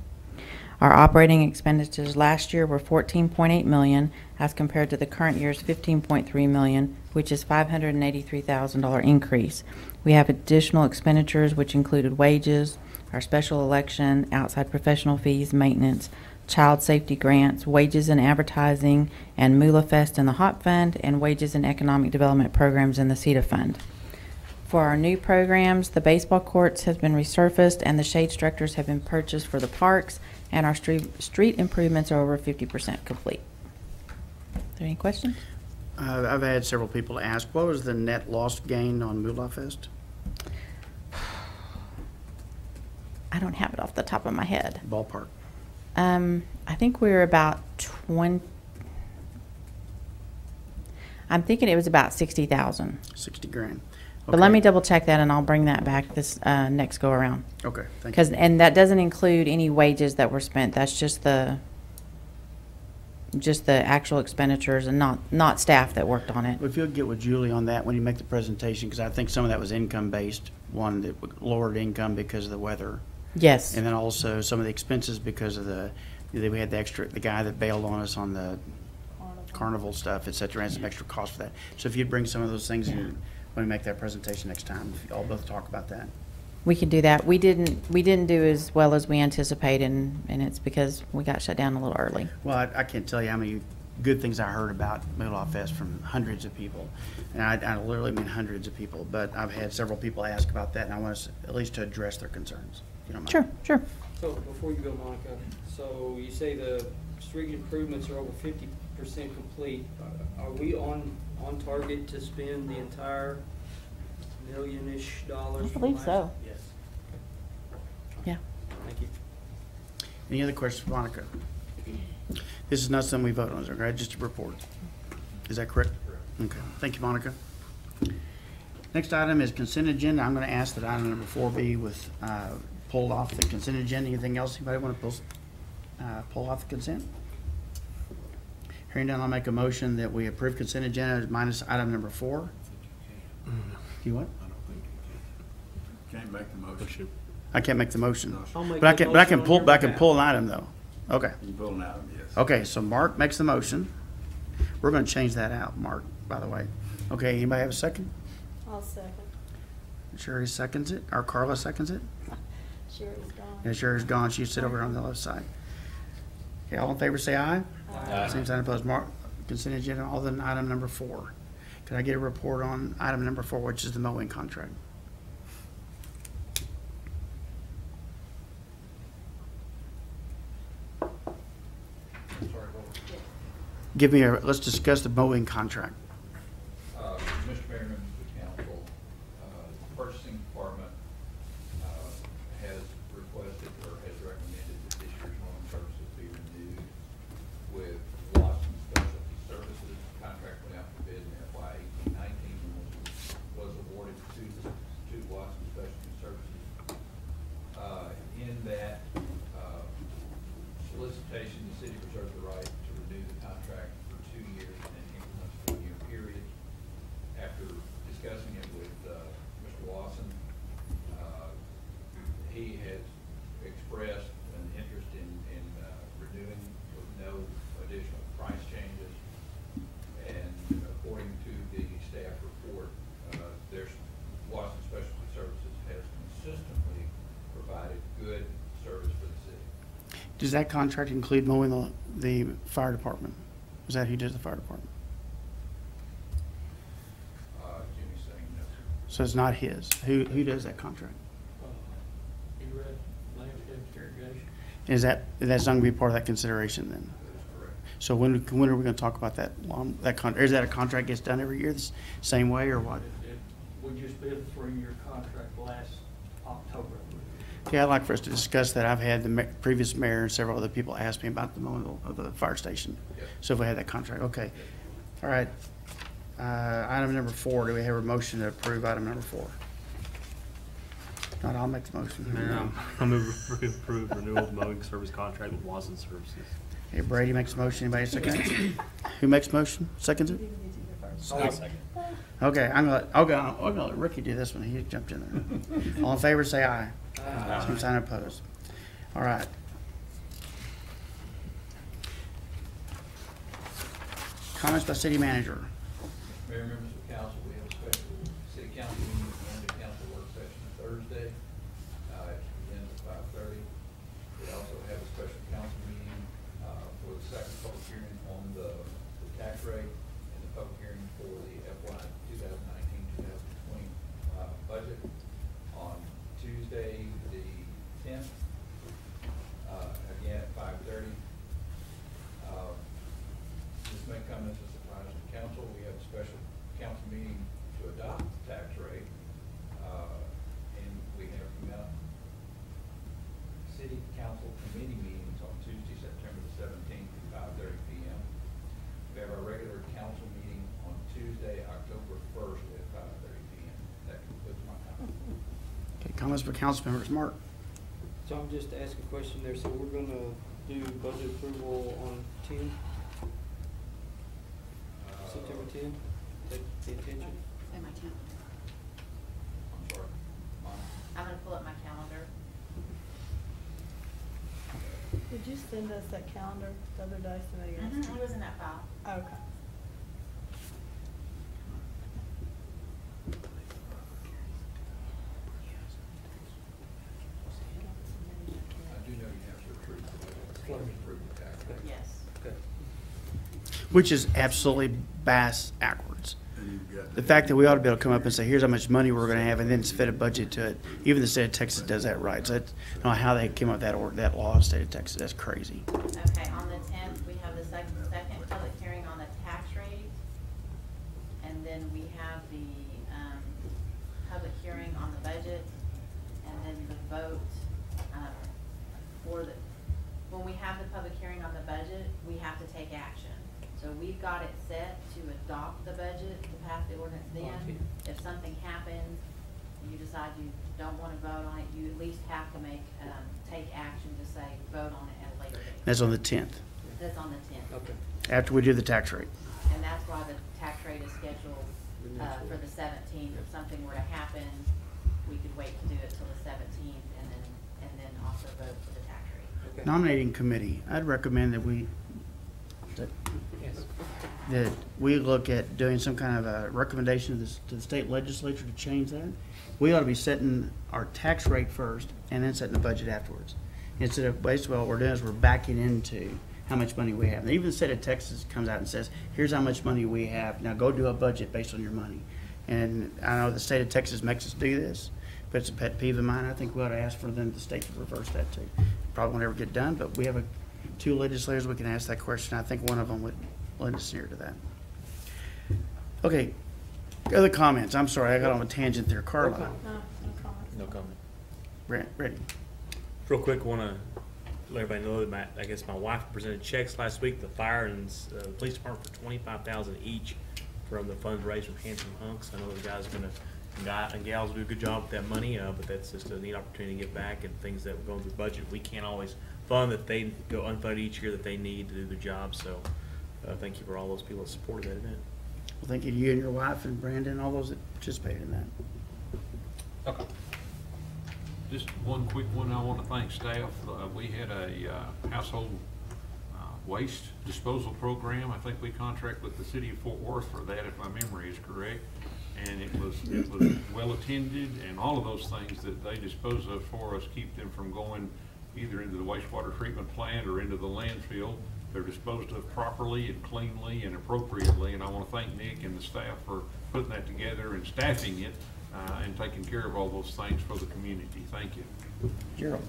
Our operating expenditures last year were $14.8 million as compared to the current year's $15.3 million, which is $583,000 increase. We have additional expenditures which included wages, our special election, outside professional fees, maintenance, child safety grants, wages and advertising, and Moolah Fest in the Hot Fund, and wages and economic development programs in the CETA Fund. For our new programs, the baseball courts has been resurfaced and the shade structures have been purchased for the parks, and our street improvements are over 50% complete. Are there any questions? I've had several people ask, what was the net loss gain on Moolah Fest? I don't have it off the top of my head. Ballpark. I think we were about 20. I'm thinking it was about 60,000. 60 grand. Okay. But let me double check that, and I'll bring that back this next go around. Okay, thank you. And that doesn't include any wages that were spent. That's just the actual expenditures and not staff that worked on it. If you'll get with Julie on that when you make the presentation, because I think some of that was income-based, one that lowered income because of the weather. Yes. And then also some of the expenses because of we had the guy that bailed on us on the carnival stuff, et cetera, and some extra cost for that. So if you'd bring some of those things in when we make that presentation next time, if y'all both talk about that. We can do that. We didn't do as well as we anticipated, and it's because we got shut down a little early. Well, I can't tell you how many good things I heard about Moolah Fest from hundreds of people. And I literally mean hundreds of people, but I've had several people ask about that, and I want us at least to address their concerns. If you don't mind. Sure. So before you go, Monica, so you say the street improvements are over 50% complete. Are we on target to spend the entire $1 million-ish? I believe so. Yes. Yeah. Thank you. Any other questions for Monica? This is not something we vote on, is it right? Just a report. Is that correct? Correct. Okay. Thank you, Monica. Next item is consent agenda. I'm going to ask that item number 4 be pulled off the consent agenda. Anything else anybody want to pull off the consent? Hearing none, I'll make a motion that we approve consent agenda minus item number 4. You what? I don't think you can't make the motion. I can't make the motion. I'll make But the I can motion pull on your behalf. pull an item though. Okay. You pull an item, yes. Okay, so Mark makes the motion. We're going to change that out, Mark, by the way. Okay, anybody have a second? I'll second. Sherry seconds it, or Carla seconds it? Sherry's gone. Yeah, Sherry's gone. She sit over on the left side. Okay, all in favor say aye. Aye. Same sign opposed. Mark, consent agenda, all then item number 4. Could I get a report on item number 4, which is the mowing contract? Give me let's discuss the mowing contract. Mr. Mayor, members of the council, the purchasing department has requested or has recommended that this year's mowing services be renewed with Watson Specialty Services. Contract went out for bid in FY 18-19 and was city reserves the right to renew the contract for 2 years and then increments for a 1-year period. After discussing it with Mr. Lawson, he has expressed an interest in renewing with no additional price changes. And according to the staff report, there's Lawson Specialty Services has consistently provided good service for the city. Does that contract include mowing the fire department? Is that who does the fire department? Jimmy's saying no. So it's not his. Who does that contract? Is that's not going to be part of that consideration then? That is correct. So when are we going to talk about that? Is that a contract gets done every year the same way or what? We just bid a 3-year contract last October. Okay, I'd like for us to discuss that. I've had the previous mayor and several other people ask me about the mowing of the fire station. Yes. So if we had that contract, okay. All right. Item number 4, do we have a motion to approve item number 4? Not, I'll make the motion. I move to approve renewal of mowing service contract with Lawson Services. Okay, Brady makes a motion. Anybody second it? Who makes a motion? Seconds it? Second. Okay, I'm gonna let Ricky do this one. He jumped in there. All in favor, say aye. Aye. Same sign opposed. All right. Comments by city manager. Mayor, members of council, we have a special city council meeting and a council work session Thursday. It begins at 5:30. We also have a special council meeting for the second public hearing on the tax rate and the public hearing for the FY 2019-2020 budget on Tuesday, the 10th, again at 5:30. This may come as a surprise to council. We have a special council meeting to adopt the tax rate, and we have city council committee meetings on Tuesday, September the 17th at 5:30 p.m. We have our regular council meeting on Tuesday, October 1st at 5:30 p.m. That concludes my comment. Okay, comments for council members. Mark. So I'm just asking a question there. So we're gonna do budget approval on 10? September 10? Take the attention. In my calendar. I'm sorry. I'm gonna pull up my calendar. Did you send us that calendar the other day? Somebody asked It me? was in that file. Okay. I do know you have to approve the budget, approve the tax rate. Yes. Okay. Which is absolutely backwards. The fact that we ought to be able to come up and say, here's how much money we're gonna have, and then fit a budget to it. Even the state of Texas does that right. So I don't know how they came up with that law in the state of Texas. That's crazy. Okay, on the 10th, we have the second public hearing on the tax rate. And then we have the, public hearing on the budget. And then the vote, when we have the public hearing on the budget, we have to take action. So we've got it set to adopt the budget, to pass the ordinance then. If something happens, you decide you don't want to vote on it, you at least have to take action to say, vote on it at a later date. That's on the 10th, That's on the 10th. Okay. after we do the tax rate. And that's why the tax rate is scheduled for the 17th. If something were to happen, we could wait to do it till the 17th and then also vote for the tax rate. Okay. Nominating committee, I'd recommend that we look at doing some kind of a recommendation to the state legislature to change that. We ought to be setting our tax rate first and then setting the budget afterwards. Instead of, basically what we're doing is we're backing into how much money we have. And even the state of Texas comes out and says, here's how much money we have. Now go do a budget based on your money. And I know the state of Texas makes us do this, but it's a pet peeve of mine. I think we ought to ask for them, the state, to reverse that too. Probably won't ever get done, but we have two legislators we can ask that question. I think one of them would lend us ear to that. Okay, other comments? I'm sorry, I got on a tangent there. Carla. No comment. No comment. Ready? Real quick, want to let everybody know that I guess my wife presented checks last week, the fire and the police department, for $25,000 each from the funds raised from Handsome Hunks. I know the guys and gals will do a good job with that money, but that's just a neat opportunity to get back, and things that were going through the budget we can't always fund that they go unfunded each year that they need to do their job. So thank you for all those people that supported that event. Well, thank you to you and your wife and Brandon, all those that participated in that. Okay. Just one quick one. I want to thank staff. We had a household waste disposal program. I think we contract with the city of Fort Worth for that, if my memory is correct. And it was well attended, and all of those things that they dispose of for us keep them from going either into the wastewater treatment plant or into the landfill. They're disposed of properly and cleanly and appropriately, and I want to thank Nick and the staff for putting that together and staffing it and taking care of all those things for the community. Thank you. Gerald.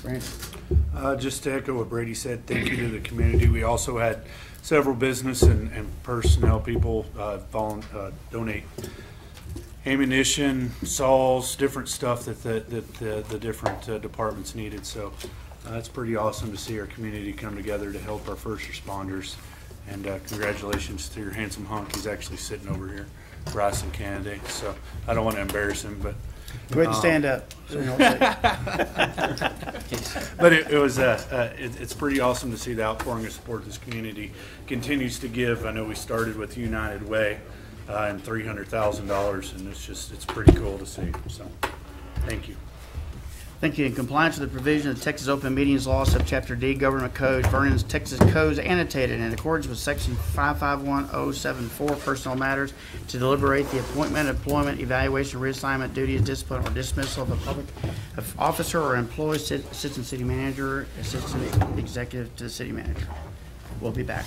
Brandon. Just to echo what Brady said, thank you to the community. We also had several business and personnel people donate ammunition, saws, different stuff that the different departments needed. So it's pretty awesome to see our community come together to help our first responders. And congratulations to your handsome hunk. He's actually sitting over here, Bryson Kennedy. So I don't want to embarrass him, but go ahead and stand up. So but it's pretty awesome to see the outpouring of support this community continues to give. I know we started with United Way and $300,000, and it's pretty cool to see. So thank you. Thank you. In compliance with the provision of the Texas Open Meetings Law, Subchapter D, Government Code, Vernon's Texas Codes annotated in accordance with Section 551074, Personal Matters, to deliberate the appointment, employment, evaluation, reassignment, duties, discipline, or dismissal of a public officer or employee, assistant city manager, assistant executive to the city manager. We'll be back.